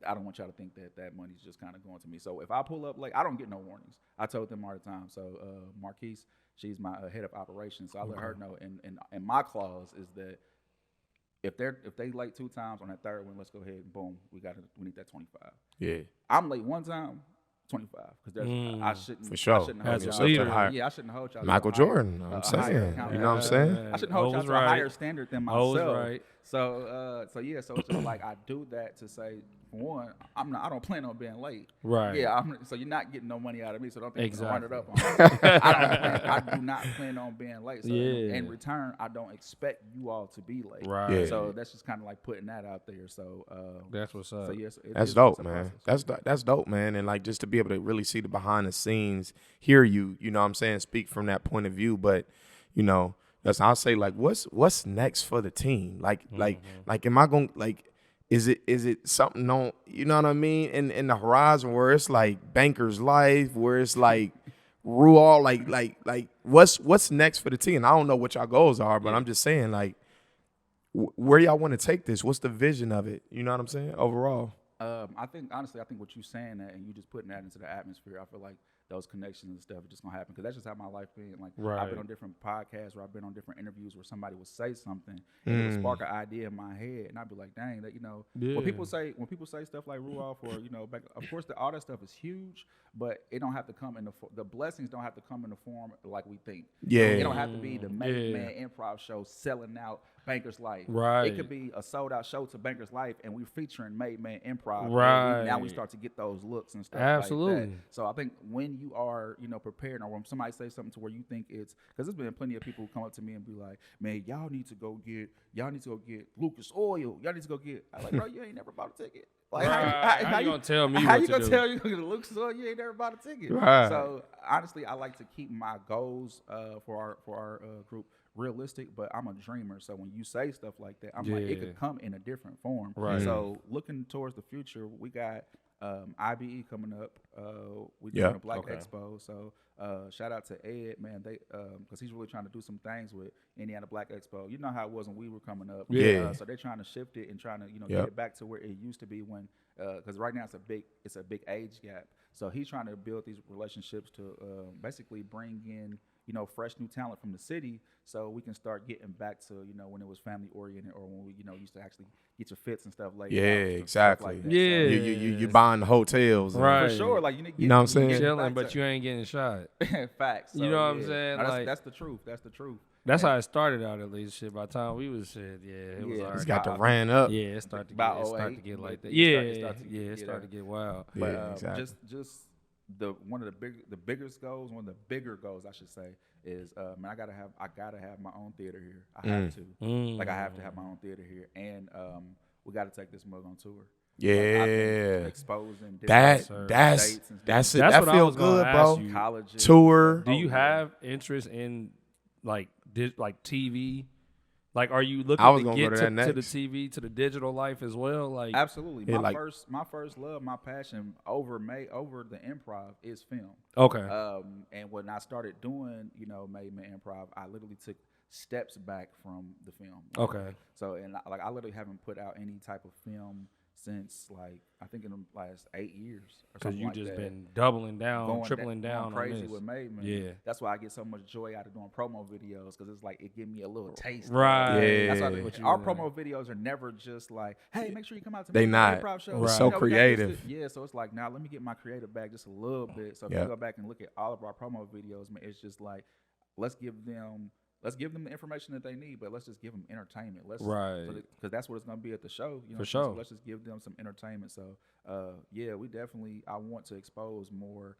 I don't want y'all to think that money's just kind of going to me. So if I pull up late, I don't get no warnings. I told them all the time. So Marquise, she's my head of operations, so I let her know. And my clause is that if they late 2 times, on that third one, let's go ahead and boom, we need that 25. Yeah, I'm late 1 time. 25, because I shouldn't. For sure. I shouldn't hold y'all. Yeah, I shouldn't hold y'all. Michael Jordan. I'm saying. You know what I'm saying? I shouldn't hold y'all to a higher standard than myself. Right. So yeah. So it's just like I do that to say, for one, I don't plan on being late. Right. Yeah. So you're not getting no money out of me. So don't think exactly. I'm gonna run it up on. I do not plan on being late. So in return, I don't expect you all to be late. Right. Yeah. So that's just kind of like putting that out there. So that's what's up. So yes, that's dope, man. That's dope, man. And like just to be able to really see the behind the scenes, hear you, you know what I'm saying, speak from that point of view. But, you know, I'll say like what's next for the team? Like am I going like is it something on, you know what I mean, in the horizon where it's like Banker's Life, where it's like Rual, like what's next for the team? I don't know what y'all goals are, but I'm just saying like where y'all want to take this? What's the vision of it? You know what I'm saying? Overall. I think what you're saying that, and you just putting that into the atmosphere, I feel like those connections and stuff are just gonna happen, because that's just how my life been. Like I've been on different podcasts, or I've been on different interviews where somebody would say something and it would spark an idea in my head, and I'd be like, dang, that, you know, when people say stuff like Ruoff, or, you know, of course all that stuff is huge, but it don't have to come in the blessings don't have to come in the form like we think. Yeah, it don't have to be the Made Man Improv show selling out Banker's Life. Right. It could be a sold out show to Banker's Life, and we're featuring Made Man Improv. Right. Now we start to get those looks and stuff. Absolutely. Like that. So I think when you are, you know, prepared, or when somebody says something to where you think it's, because there's been plenty of people who come up to me and be like, man, y'all need to go get Lucas Oil. Y'all need to go get. I'm like, bro, you ain't never bought a ticket. Like, how you gonna tell me? How what you to gonna do? tell you gonna get Lucas Oil? You ain't never bought a ticket. Right. So honestly, I like to keep my goals for our group realistic, but I'm a dreamer. So when you say stuff like that, I'm like, it could come in a different form. Right. So looking towards the future, we got IBE coming up. We're doing a Black Expo. So shout out to Ed, man. They because he's really trying to do some things with Indiana Black Expo. You know how it was when we were coming up. Yeah. So they're trying to shift it and trying to, you know, get it back to where it used to be when, because right now it's a big age gap. So he's trying to build these relationships to basically bring in, you know, fresh new talent from the city, so we can start getting back to, you know, when it was family oriented, or when we, you know, used to actually get your fits and stuff like that. Yeah, exactly. Like that. Yeah. So, You buying the hotels. Right. for sure. Like you know what I'm saying? Chilling, but you ain't getting shot. Facts. So, you know what I'm saying? No, like that's the truth. That's the truth. That's how it started out, at least. Shit, by the time we was shit, it was already. It's got to ran up. Yeah, it started to get like that. It started to get wild. But exactly. just one of the biggest goals, one of the bigger goals, I should say, is man, I gotta have my own theater here. I have to. Like I have to have my own theater here, and we got to take this mug on tour. Yeah, like, exposing that's it. That's That what feels good, bro. Colleges, Tour. Do you have interest in like TV? Like, are you looking to get to the TV, to the digital life as well? Like, absolutely. My first love, my passion over the improv is film. Okay. And when I started doing, Made Man Improv, I literally took steps back from the film. Okay. So, and I literally haven't put out any type of film since I think in the last 8 years. Because you just been doubling down, tripling down crazy on this. with Made Man. Yeah. That's why I get so much joy out of doing promo videos, because it's like it gives me a little taste. Right. Yeah. That's why our promo videos are never just like, hey, make sure you come out to they the not. improv show. Right. It's so creative. Yeah, so it's like, now let me get my creative back just a little bit. So if you go back and look at all of our promo videos, man, it's just like, let's give them the information that they need, but let's just give them entertainment. Right. Because that's what it's going to be at the show. For sure. So let's just give them some entertainment. So, I want to expose more.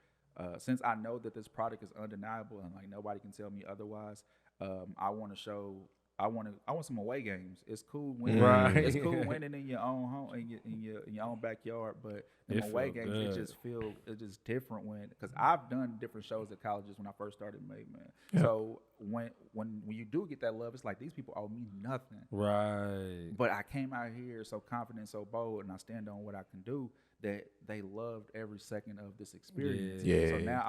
Since I know that this product is undeniable and like nobody can tell me otherwise, I want to show. I want some away games. It's cool winning. Right. It's cool winning in your own home, in your own backyard. But in away games, it's just different because I've done different shows at colleges when I first started Made Man. Yeah. So when you do get that love, it's like, these people owe me nothing. Right. But I came out here so confident, so bold, and I stand on what I can do, that they loved every second of this experience. Yeah. So now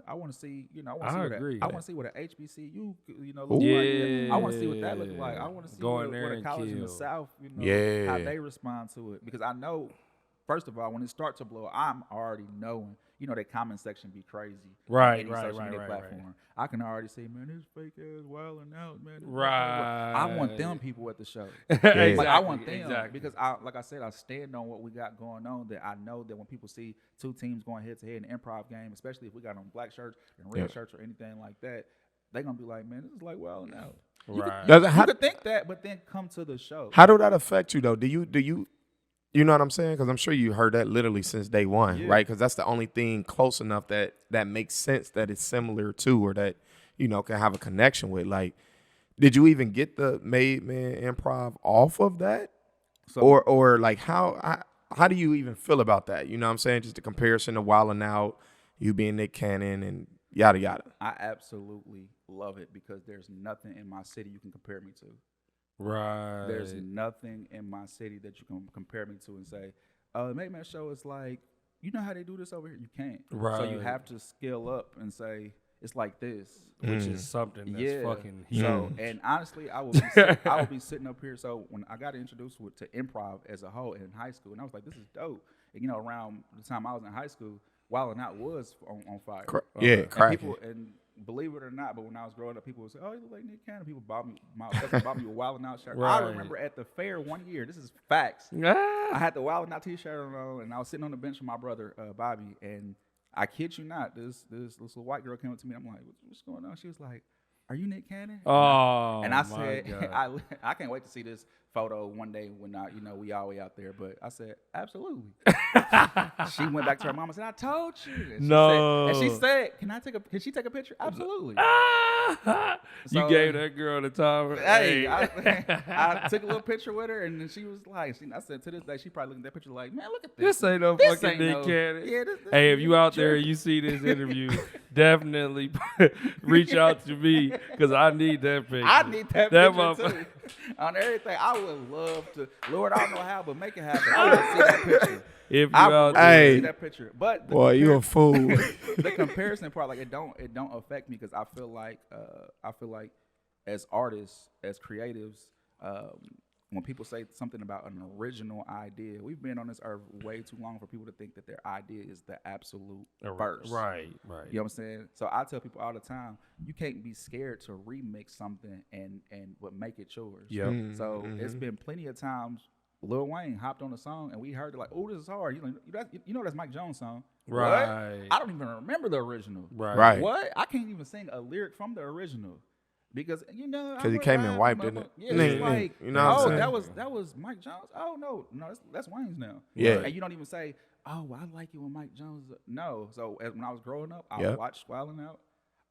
I want to see, I want to see what an HBCU, look like. I want to see what that looks like. I want to see what a college in the South, how they respond to it, because I know, first of all, when it starts to blow, I'm already knowing. That comment section be crazy. Right. I can already say, man, this fake ass wilding out, man. Right. I want them people at the show. Exactly. Like, I want them because like I said, I stand on what we got going on. That I know that when people see two teams going head to head in an improv game, especially if we got on black shirts and red shirts or anything like that, they're gonna be like, man, this is like wilding out. Right. You could think that, but then come to the show. How do that affect you though? Do you? You know what I'm saying? Because I'm sure you heard that literally since day one, right? Because that's the only thing close enough that makes sense, that it's similar to, or that, can have a connection with. Like, did you even get the Made Man Improv off of that? So, or like, how do you even feel about that? You know what I'm saying? Just the comparison to Wildin' Out, you being Nick Cannon, and yada, yada. I absolutely love it, because there's nothing in my city you can compare me to. Right. There's nothing in my city that you can compare me to and say, the Made Man show is like, you know how they do this over here? You can't. Right. So you have to scale up and say, it's like this. Which is something that's fucking huge. So, and honestly, I would be sitting up here. So when I got introduced to improv as a whole in high school, and I was like, this is dope. And, around the time I was in high school, Wildin' Out was on fire. Cracking. And believe it or not, but when I was growing up, people would say, "Oh, you look like Nick Cannon." People bought me a Wildin' Out shirt. Right. I remember at the fair one year. This is facts. I had the Wildin' Out T-shirt on, and I was sitting on the bench with my brother Bobby, and I kid you not, this little white girl came up to me. I'm like, "What's going on?" She was like, "Are you Nick Cannon?" And I said, I can't wait to see this photo one day when we all way out there. But I said, absolutely. She went back to her mom and said, "I told you." And she said, "Can she take a picture?" Absolutely. You gave that girl the time. Hey, I took a little picture with her, and then she was like, I said, to this day, she probably looking at that picture like, "Man, look at this. This ain't no fucking Nick Cannon." Yeah, hey, if you out there and you see this interview, definitely reach out to me, because I need that picture. I need that picture too. On everything, I would love to. Lord, I don't know how, but make it happen. I want to see that picture. If you out there, see that picture. But boy, you a fool. The comparison part, like, it don't affect me, because I feel like as artists, as creatives, when people say something about an original idea, we've been on this earth way too long for people to think that their idea is the absolute first. Right. You know what I'm saying? So I tell people all the time, you can't be scared to remix something and make it yours. Yep. So it's been plenty of times Lil Wayne hopped on a song and we heard it like, "Oh, this is hard." You know that's Mike Jones' song. Right. What? I don't even remember the original. Right. What? I can't even sing a lyric from the original. Because Because he came and wiped it. Yeah, it's like, you know what I'm saying? that was Mike Jones. Oh no, that's Wayne's now. Yeah. And you don't even say, oh, I like it when Mike Jones. No. So when I was growing up, I watched Squalling Out.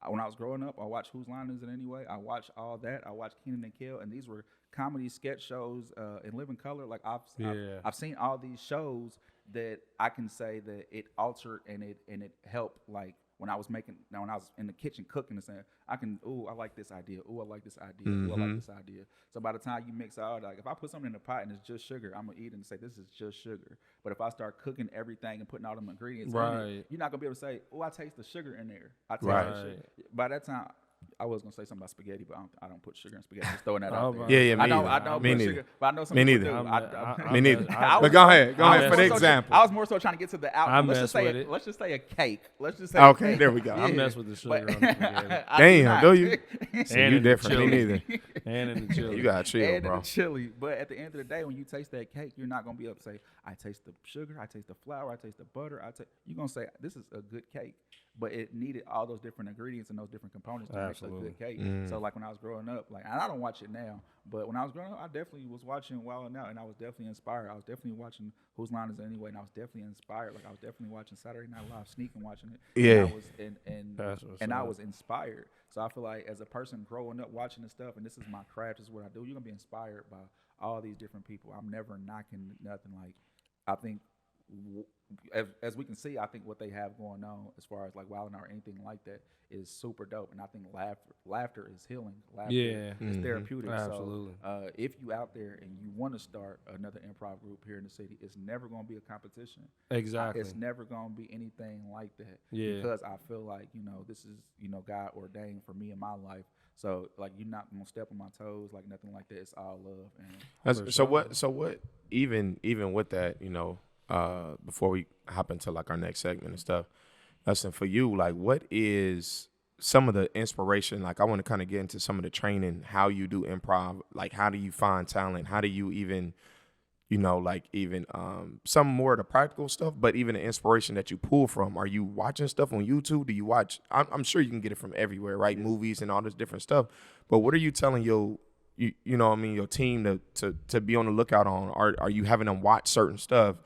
When I was growing up, I watched Whose Line Is It Anyway? I watched all that. I watched Kenan and Kel, and these were comedy sketch shows in living color. Like I've seen all these shows that I can say that it altered and it helped. Like when I was in the kitchen cooking and saying, I like this idea. Ooh, I like this idea. Ooh, I like this idea. So by the time you mix out, like if I put something in the pot and it's just sugar, I'm gonna eat it and say this is just sugar. But if I start cooking everything and putting all them ingredients in it, you're not gonna be able to say, oh, I taste the sugar in there. I taste the sugar. By that time, I was gonna say something about spaghetti, but I don't put sugar in spaghetti. Just throwing that out there. Yeah, I don't put sugar, but I know some people do. Me neither. But go ahead for the example. I was more so trying to get to the outcome. Let's just say a cake. Let's just say okay, there we go. I mess with the sugar on the spaghetti. Damn, do you? And you different. Me neither. And in the chili. You gotta chill, bro. And chili. But at the end of the day, when you taste that cake, you're not gonna be able to say, I taste the sugar, I taste the flour, I taste the butter. You're gonna say this is a good cake. But it needed all those different ingredients and those different components to make a good cake. So like when I was growing up, and I don't watch it now, but when I was growing up, I definitely was watching Wild 'N Out, and I was definitely inspired. I was definitely watching Whose Line Is It Anyway, and I was definitely inspired. Like I was definitely watching Saturday Night Live, sneaking watching it. Yeah. And I was inspired. So I feel like as a person growing up watching this stuff, and this is my craft, this is what I do, you're gonna be inspired by all these different people. I'm never knocking nothing. Like I think. As we can see, I think what they have going on as far as like Wild 'N Out or anything like that is super dope, and I think laughter is healing. Laughter is therapeutic. Absolutely. So if you out there and you want to start another improv group here in the city, it's never going to be a competition. Exactly. It's never going to be anything like that. Yeah. Because I feel like this is God ordained for me in my life. So like you're not gonna step on my toes, like nothing like that. It's all love. And so what? Even with that, before we hop into like our next segment and stuff, listen, for you, like what is some of the inspiration? Like I want to kind of get into some of the training, how you do improv, like how do you find talent? How do you even, some more of the practical stuff, but even the inspiration that you pull from. Are you watching stuff on YouTube? Do you watch, I'm sure you can get it from everywhere, right? Yeah. Movies and all this different stuff. But what are you telling your team to be on the lookout on? Are you having them watch certain stuff?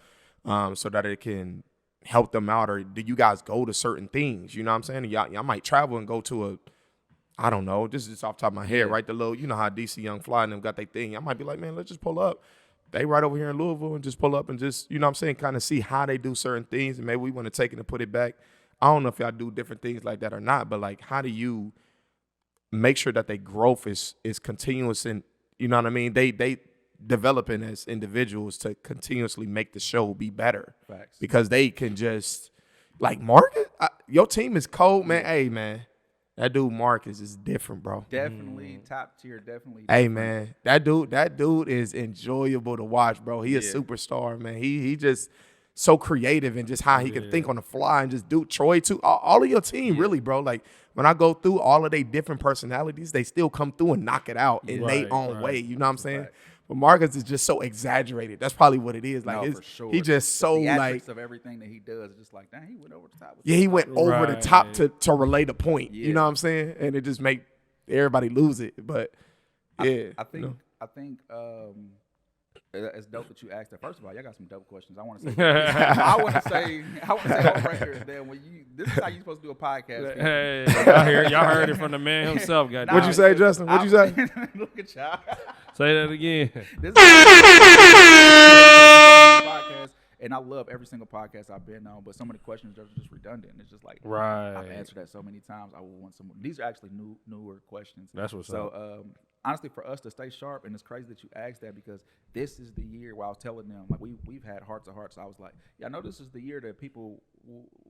So that it can help them out, or do you guys go to certain things? You know what I'm saying? Y'all might travel and go to I don't know, this is just off the top of my head, right? The little, how DC Young Fly and them got their thing. I might be like, man, let's just pull up. They right over here in Louisville and just pull up and just, you know what I'm saying, kind of see how they do certain things, and maybe we want to take it and put it back. I don't know if y'all do different things like that or not, but like, how do you make sure that their growth is continuous and, you know what I mean? They developing as individuals to continuously make the show be better. Facts. Because they can just like Marcus, your team is cold, man. Hey, man, that dude Marcus is different, bro. Definitely top tier. Definitely. Hey, man, that dude is enjoyable to watch, bro. He a superstar, man. He just so creative and just how he can think on the fly and just do Troy too. All of your team, really, bro. Like when I go through all of their different personalities, they still come through and knock it out in their own way. You know what I'm saying? Right. But Marcus is just so exaggerated. That's probably what it is. Like, for sure. He just so the like of everything that he does is just like, dang, he went over the top. He went over the top to relay the point. Yeah. You know what I'm saying? And it just make everybody lose it. But yeah, I think it's dope that you asked that. First of all, y'all got some dope questions. I want to say, I want to say on record that this is how you supposed to do a podcast. Hey, y'all heard it from the man himself. What'd you say, Justin? What'd you say? Look at y'all. Say that again. This is podcast, and I love every single podcast I've been on, but some of the questions are just redundant. It's just like, I've answered that so many times. I will want some. These are actually newer questions. That's what's up. So, honestly, for us to stay sharp, and it's crazy that you asked that because this is the year where I was telling them, like, we've had hearts to hearts. I was like, I know this is the year that people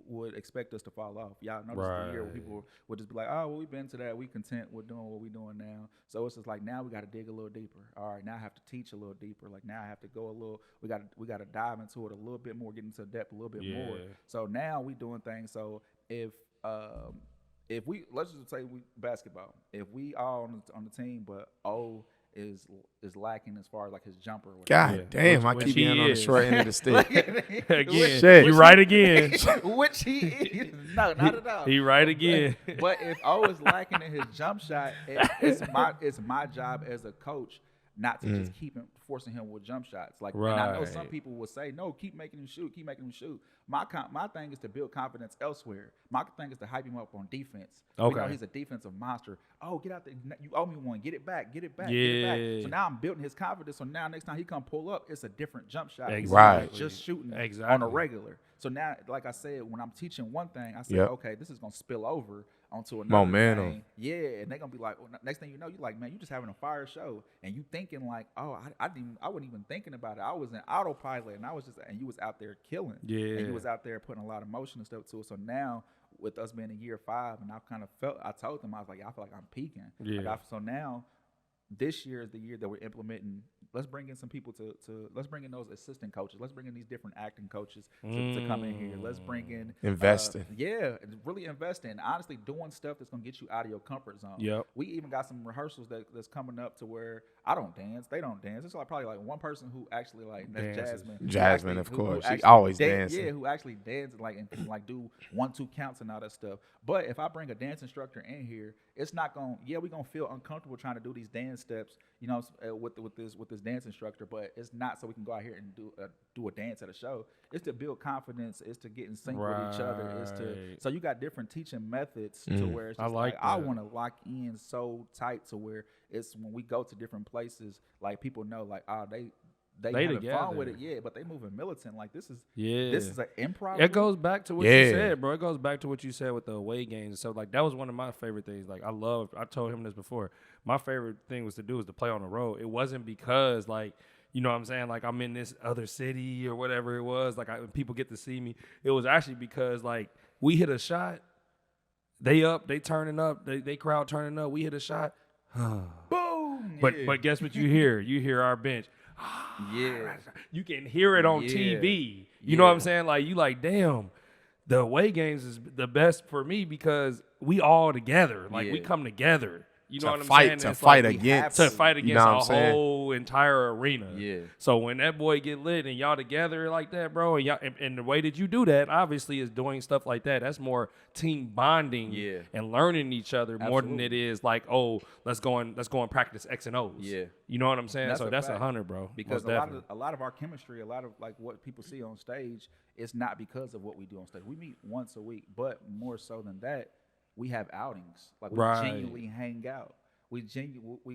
would expect us to fall off. Y'all know this is the year where people would just be like, oh, well, we've been to that. We content with doing what we're doing now. So it's just like, now we got to dig a little deeper. All right, now I have to teach a little deeper. Like, now I have to go a little, we got to dive into it a little bit more, get into depth a little bit more. So now we doing things. So if we, let's just say we basketball, if we all on the team, but is lacking as far as like his jumper. Or God Yeah. damn, I Which keep he being on the is. short end of the stick. Again, Shit. you right again. Which he is. No, not at all. He right again. But if O is lacking in his jump shot, it's my job as a coach not to just keep him forcing him with jump shots. Like, and I know some Right. people will say, no, keep making him shoot, keep making him shoot. My thing is to build confidence elsewhere. My thing is to hype him up on defense. We know Okay. he's a defensive monster. Oh, get out there. You owe me one. Get it back. Get it back. Yeah. Get it back. So now I'm building his confidence. So now next time he come pull up, it's a different jump shot. He's Right. not just shooting on Exactly. a regular. So now, like I said, when I'm teaching one thing, I say, Yep. okay, this is going to spill over onto another Momentum. thing. Yeah, and they're gonna be like, next thing you know, you're like, man, you just having a fire show, and you thinking like, oh, I wasn't even thinking about it. I was in autopilot, and you was out there killing. Yeah. And you was out there putting a lot of motion and stuff to it. So now, with us being in year 5, and I told them, I was like, I feel like I'm peaking. Yeah. So now, this year is the year that we're implementing. Let's bring in some people to let's bring in those assistant coaches. Let's bring in these different acting coaches to come in here. Let's bring in Investing. Really investing. Honestly, doing stuff that's gonna get you out of your comfort zone. Yep. We even got some rehearsals that's coming up to where I don't dance, they don't dance. It's like probably like one person who actually like that's Dances. Jasmine. Jasmine, of who course. She actually always dancing. Yeah, who actually dances like and can like do 1-2 counts and all that stuff. But if I bring a dance instructor in here, it's not gonna. Yeah, we're gonna feel uncomfortable trying to do these dance steps, you know, with this dance instructor. But it's not so we can go out here and do a dance at a show. It's to build confidence. It's to get in sync with each other. It's to Right. so you got different teaching methods to where it's I just like I that. want to lock in so tight to where it's when we go to different places, like people know like they having fun with it, together. yeah, but they moving militant. Like this is Yeah. an improv. It goes back to what you Yeah. said, bro. It goes back to what you said with the away games and stuff. Like that was one of my favorite things. Like I told him this before. My favorite thing was to do was to play on the road. It wasn't because like, you know what I'm saying? Like I'm in this other city or whatever it was. Like people get to see me. It was actually because like we hit a shot. They turning up. They crowd turning up. We hit a shot. Boom. But guess what you hear? You hear our bench. yeah. You can hear it on Yeah. TV. You know what I'm Yeah. saying? Like you like, damn, the away games is the best for me because we all together. Like we Yeah. come together. You know To what I'm fight- saying? to It's fight like, against- to fight you know against what I'm a saying? whole entire arena. Yeah. So when that boy get lit and y'all together like that, bro, and y'all and the way that you do that obviously is doing stuff like that. That's more team bonding Yeah. and learning each other more than it Absolutely. is like, oh, let's go and practice X and O's. Yeah. You know what I'm saying? That's So a that's fact. 100, bro. Because Most definitely. a lot of our chemistry, a lot of like what people see on stage, it's not because of what we do on stage. We meet once a week, but more so than that, we have outings. Like we Right. genuinely hang out. We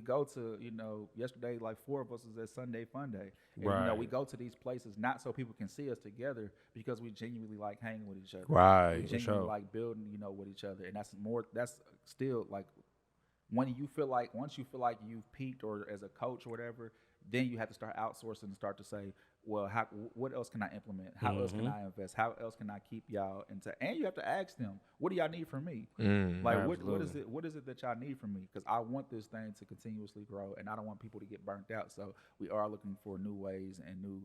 go to, you know, yesterday like 4 of us was at Sunday Fun Day. And, you know, Right. we go to these places not so people can see us together because we genuinely like hanging with each other. Right. We For genuinely sure. like building, you know, with each other. And that's still like once you feel like you've peaked or as a coach or whatever, then you have to start outsourcing and start to say, well, what else can I implement? How else can I invest? How else can I keep y'all and you have to ask them, what do y'all need from me? Like what is it that y'all need from me? Because I want this thing to continuously grow and I don't want people to get burnt out. So we are looking for new ways and new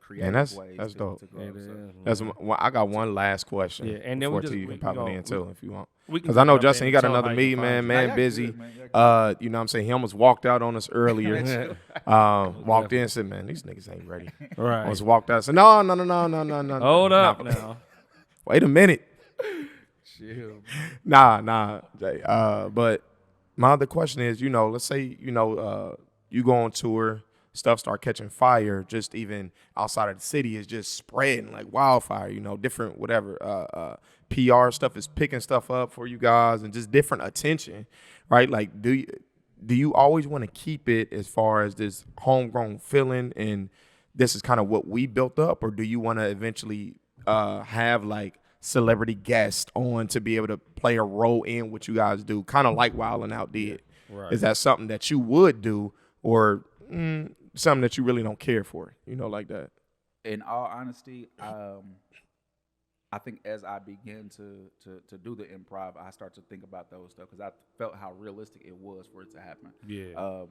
creative ways that's to dope. grow. It So, is, That's man. I got one last question. Yeah, and then we before just- you we can can pop go- it in too if you want. We can Because I know jump Justin, in he got and tell another how you meeting, can man. find Y'all Busy. good, man. Y'all You know what I'm saying? He almost walked out on us earlier. Walked in and said, man, these niggas ain't ready. Right. Almost walked out and said, no. Hold up Nah. now. Wait a minute. chill. Nah, Jay. But my other question is, you know, let's say, you know, you go on tour, stuff start catching fire, just even outside of the city is just spreading like wildfire, you know, different whatever. PR stuff is picking stuff up for you guys and just different attention, right? Like, do you always want to keep it as far as this homegrown feeling and this is kind of what we built up, or do you want to eventually have like celebrity guests on to be able to play a role in what you guys do, kind of like Wild 'N Out did? Right. Is that something that you would do, or something that you really don't care for, you know, like that? In all honesty, I think as I begin to do the improv, I start to think about those stuff because I felt how realistic it was for it to happen. Yeah.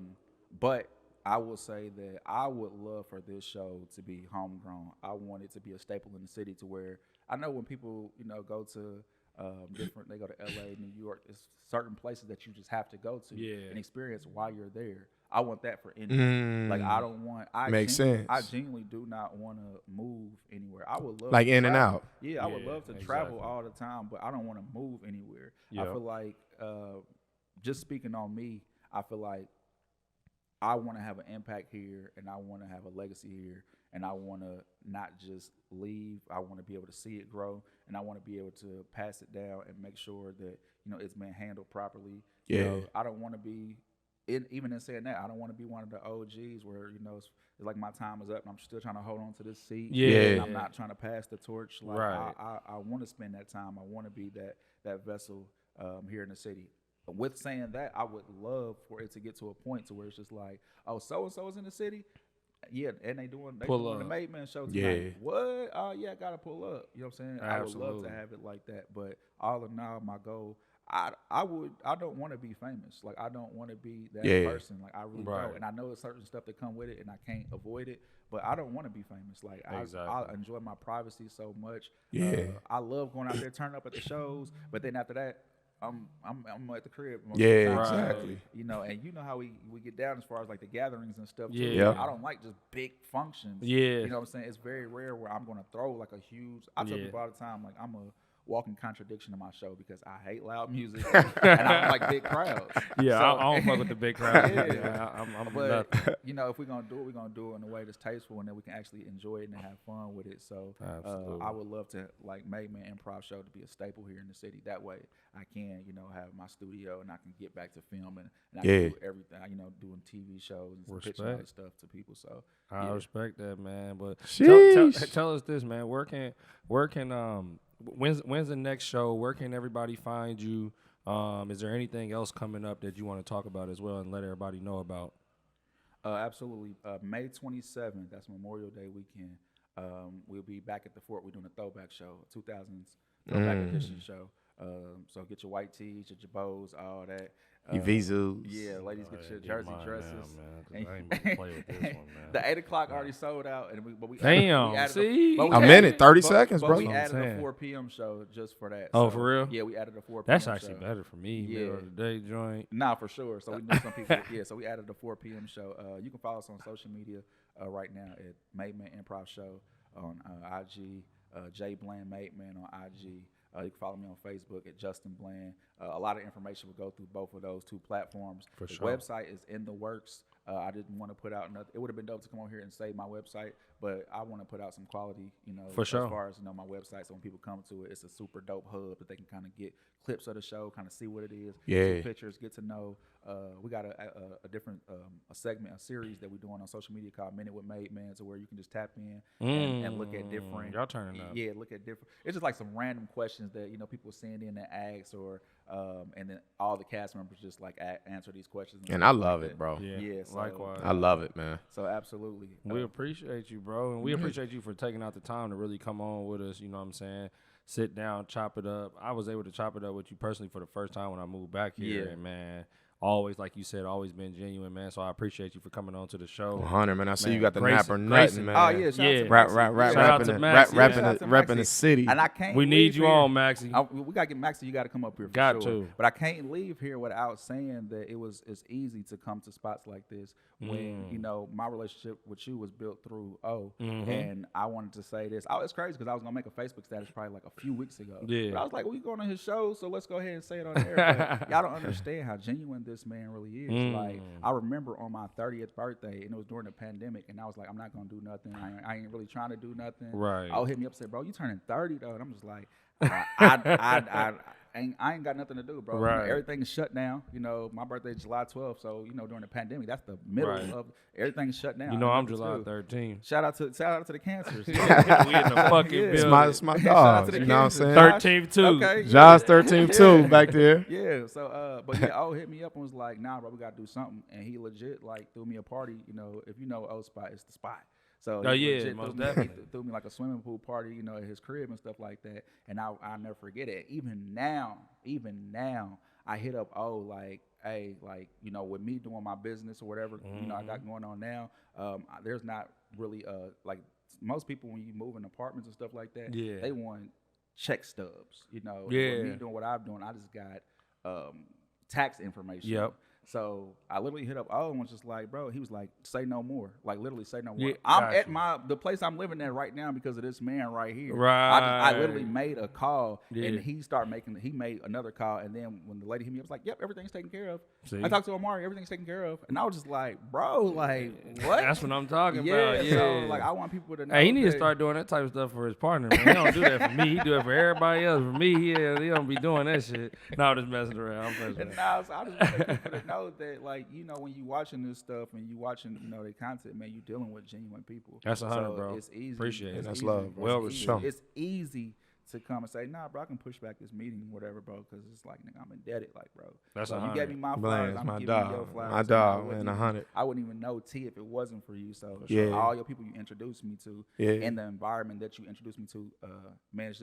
But I will say that I would love for this show to be homegrown. I want it to be a staple in the city to where I know when people, you know, go to they go to LA, New York, it's certain places that you just have to go to Yeah. and experience while you're there. I want that for anything. Like I don't want. Makes sense. I genuinely do not want to move anywhere. I would love like to in and travel. out. Yeah, I would love to travel exactly. all the time, but I don't want to move anywhere. I Yep. feel like just speaking on me, I feel like I want to have an impact here, and I want to have a legacy here, and I want to not just leave. I want to be able to see it grow, and I want to be able to pass it down and make sure that it's been handled properly. Yeah. I don't want to be, even in saying that, I don't want to be one of the OGs where it's like my time is up and I'm still trying to hold on to this seat. Yeah. And I'm not trying to pass the torch. Like Right. I want to spend that time. I want to be that vessel here in the city. With saying that, I would love for it to get to a point to where it's just like, oh, so and so is in the city, yeah, and they doing the Made Man show tonight. Yeah. What? Oh yeah, I gotta pull up. You know what I'm saying? Absolutely. I would love to have it like that, but all in all, my goal, I don't want to be famous. Like I don't want to be that person. Like I really don't. And I know it's certain stuff that come with it, and I can't avoid it. But I don't want to be famous. Like I enjoy my privacy so much. Yeah. I love going out there, turning up at the shows, but then after that, I'm at the crib. Yeah, exactly. And you know how we get down as far as like the gatherings and stuff. Yeah. Too. Yeah. I don't like just big functions. Yeah. You know what I'm saying? It's very rare where I'm gonna throw like a huge. I tell people all the time, like I'm a walking contradiction to my show because I hate loud music and I don't like big crowds. Yeah, So, I don't fuck with the big crowd. Yeah. I'm but nothing. if we're gonna do it, we're gonna do it in a way that's tasteful and that we can actually enjoy it and have fun with it. So I would love to like Made Man Improv Show to be a staple here in the city. That way I can have my studio and I can get back to filming and I can do everything. Doing TV shows and pitching all this stuff to people. So I respect that, man. But Sheesh. tell us this, man. When's the next show? Where can everybody find you? Is there anything else coming up that you want to talk about as well and let everybody know about? Absolutely. May 27th, that's Memorial Day weekend. We'll be back at the Fort. We're doing a throwback show, 2000s throwback edition show. So get your white tees, your bows, all that. Your Vizus. Yeah, ladies, get your jersey dresses. Now, man, I ain't about to play with this one, man. The 8 o'clock already sold out, and we Damn, see? A minute, 30 seconds, but bro. we added saying. a 4 p.m. show just for that. Oh, So, for real? Yeah, we added a 4 p.m. That's actually show. better for me. Yeah. Middle of the day joint. Nah, for sure. So we knew some people. Yeah, so we added a 4 p.m. show. You can follow us on social media right now at Made Man Improv Show on IG. Jay Bland Made Man on IG. You can follow me on Facebook at Justin Bland. A lot of information will go through both of those two platforms. The website is in the works. I didn't want to put out nothing. It would have been dope to come on here and say my website, but I want to put out some quality, For sure. as far as, my website. So when people come to it, it's a super dope hub that they can kind of get clips of the show, kind of see what it is, see pictures, get to know. We got a different a segment, a series that we're doing on social media called Minute with Made Man, to where you can just tap in and look at different. Y'all turning up. Yeah, look at different. It's just like some random questions that people send in that ask, or and then all the cast members just like answer these questions. And I love it, bro. Yeah, so, likewise. I love it, man. So absolutely, We appreciate you, bro, and we appreciate you for taking out the time to really come on with us. You know what I'm saying? Sit down, chop it up. I was able to chop it up with you personally for the first time when I moved back here, and man, always, like you said, always been genuine, man. So I appreciate you for coming on to the show. 100, man. I see you got the Grayson, napper nutting, man. Oh yeah, Rapping the city. And I can't. We need you on, Maxie. We gotta get Maxie. You gotta come up here. Got to. But I can't leave here without saying that it's easy to come to spots like this when my relationship with you was built through and I wanted to say this. It's crazy because I was gonna make a Facebook status probably like a few weeks ago. Yeah. But I was like, we going on his show, so let's go ahead and say it on air. But y'all don't understand how genuine this man really is. Like I remember on my 30th birthday, and it was during the pandemic, and I was like, I'm not gonna do nothing. I ain't really trying to do nothing. Right. Oh, hit me up, said, bro, you turning 30 though, and I'm just like, I ain't got nothing to do, bro. Right. Everything's shut down. My birthday is July 12th, so during the pandemic, that's the middle of everything's shut down. I'm July 13th. Shout out to the cancers. We in the fucking building. It's my dogs. You know what I'm saying? 13th too. Okay. John's 13 too back there. Yeah. So, but yeah, hit me up and was like, nah, bro, we gotta do something, and he legit like threw me a party. If you know O Spot, it's the spot. So most definitely. He threw me like a swimming pool party, at his crib and stuff like that. And I'll never forget it. Even now, I hit up like, hey, like, with me doing my business or whatever, I got going on now. There's not really like most people when you move in apartments and stuff like that, they want check stubs. With me doing what I'm doing, I just got tax information. Yep. So I literally hit up O and was just like, bro, he was like, say no more. Like literally say no more. Yeah, I'm gotcha. at the place I'm living at right now because of this man right here. Right. I literally made a call Yeah. and he made another call. And then when the lady hit me up, I was like, yep, everything's taken care of. See? I talked to Omari, everything's taken care of. And I was just like, bro, like what? That's what I'm talking yeah, about. Yeah. so like I want people to know. Hey, he need to that- start doing that type of stuff for his partner, man. He don't do that for me. He do it for everybody else. For me, he don't be doing that shit. No, I'm just messing around. I'm messing And around. now, so I just want people to know that, like, you know, when you watching this stuff and you watching, you know, the content, man, you dealing with genuine people. That's 100, So bro. It's easy. Appreciate it. It's That's easy. love, bro. Well, It's easy. sure. It's easy to come and say, nah, bro, I can push back this meeting, whatever, bro, because it's like, nigga, I'm indebted, like, bro. That's so you 100. gave me my Man, flowers, it's I'm my giving you your dog. flowers. My and dog, I wouldn't man, even- 100. I wouldn't even know T if it wasn't for you. So Yeah. all your people you introduced me to Yeah. and the environment that you introduced me to, man, it's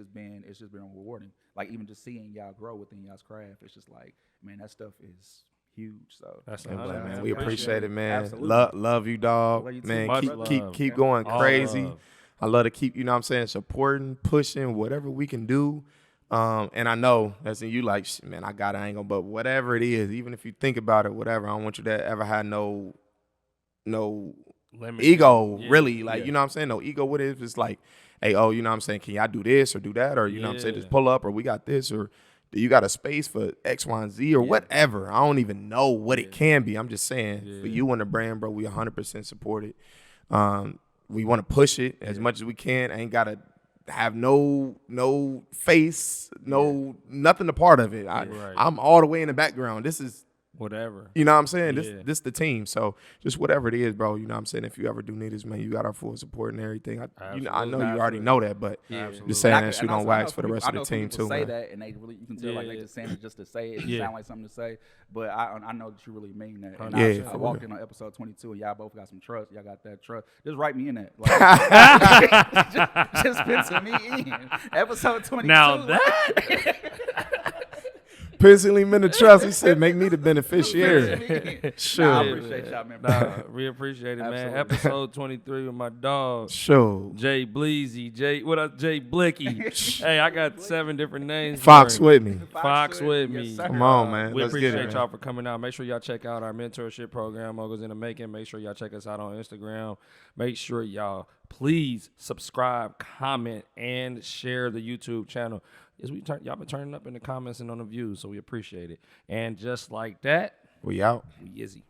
just been rewarding. Like even just seeing y'all grow within y'all's craft, it's just like, man, that stuff is huge. So That's Yeah, 100, man, man. we appreciate it, man. Absolutely. Love you, dog. Love you too, Man, Much keep love. keep going All crazy. love. I love to keep, you know what I'm saying, supporting, pushing, whatever we can do. And I know that's in you like, man, I ain't gonna, but whatever it is, even if you think about it, whatever, I don't want you to ever have no Limit. ego, Yeah. really. Like, Yeah. you know what I'm saying? No ego with it. If it's like, hey, oh, you know what I'm saying? Can y'all do this or do that? Or, you know what I'm saying? Yeah. Just pull up, or we got this, or do you got a space for X, Y, and Z, or whatever. I don't even know what it can be. I'm just saying, for you and the brand, bro, we 100% support it. We want to push it as much as we can. I ain't got to have no face, nothing a part of it. Right. I'm all the way in the background. This is, Whatever. you know what I'm saying? Yeah. This the team. So just whatever it is, bro, you know what I'm saying? If you ever do need us, man, you got our full support and everything. I know you already Absolutely. know that, but Yeah. just saying And I that can- shoot and on also, I wax know for the some rest people- of the I know team people too, say man. that, and they really, you can tell like they Yeah. just saying it just to say it. It Yeah. sound like something to say, but I know that you really mean that. And Yeah, I for walked real. in on episode 22, and y'all both got some trust. Y'all got that trust. Just write me in that. Like, just pencil me in. Episode 22. Now like, that. Penciling him in the trust, he said, make me the beneficiary. pencil me in. Sure. Nah, I appreciate y'all, man. Nah, we appreciate it, man. Absolutely. Episode 23 with my dog. Sure. Jay Bleezy, what up, Jay Blicky? Hey, I got 7 different names. Fox for him. with me. Fox with Yes, me. sir. Come on, man. We Let's get appreciate it, y'all man. for coming out. Make sure y'all check out our mentorship program, Moguls in the Making. Make sure y'all check us out on Instagram. Make sure y'all please subscribe, comment, and share the YouTube channel. Y'all been turning up in the comments and on the views, so we appreciate it. And just like that, We out. we Izzy.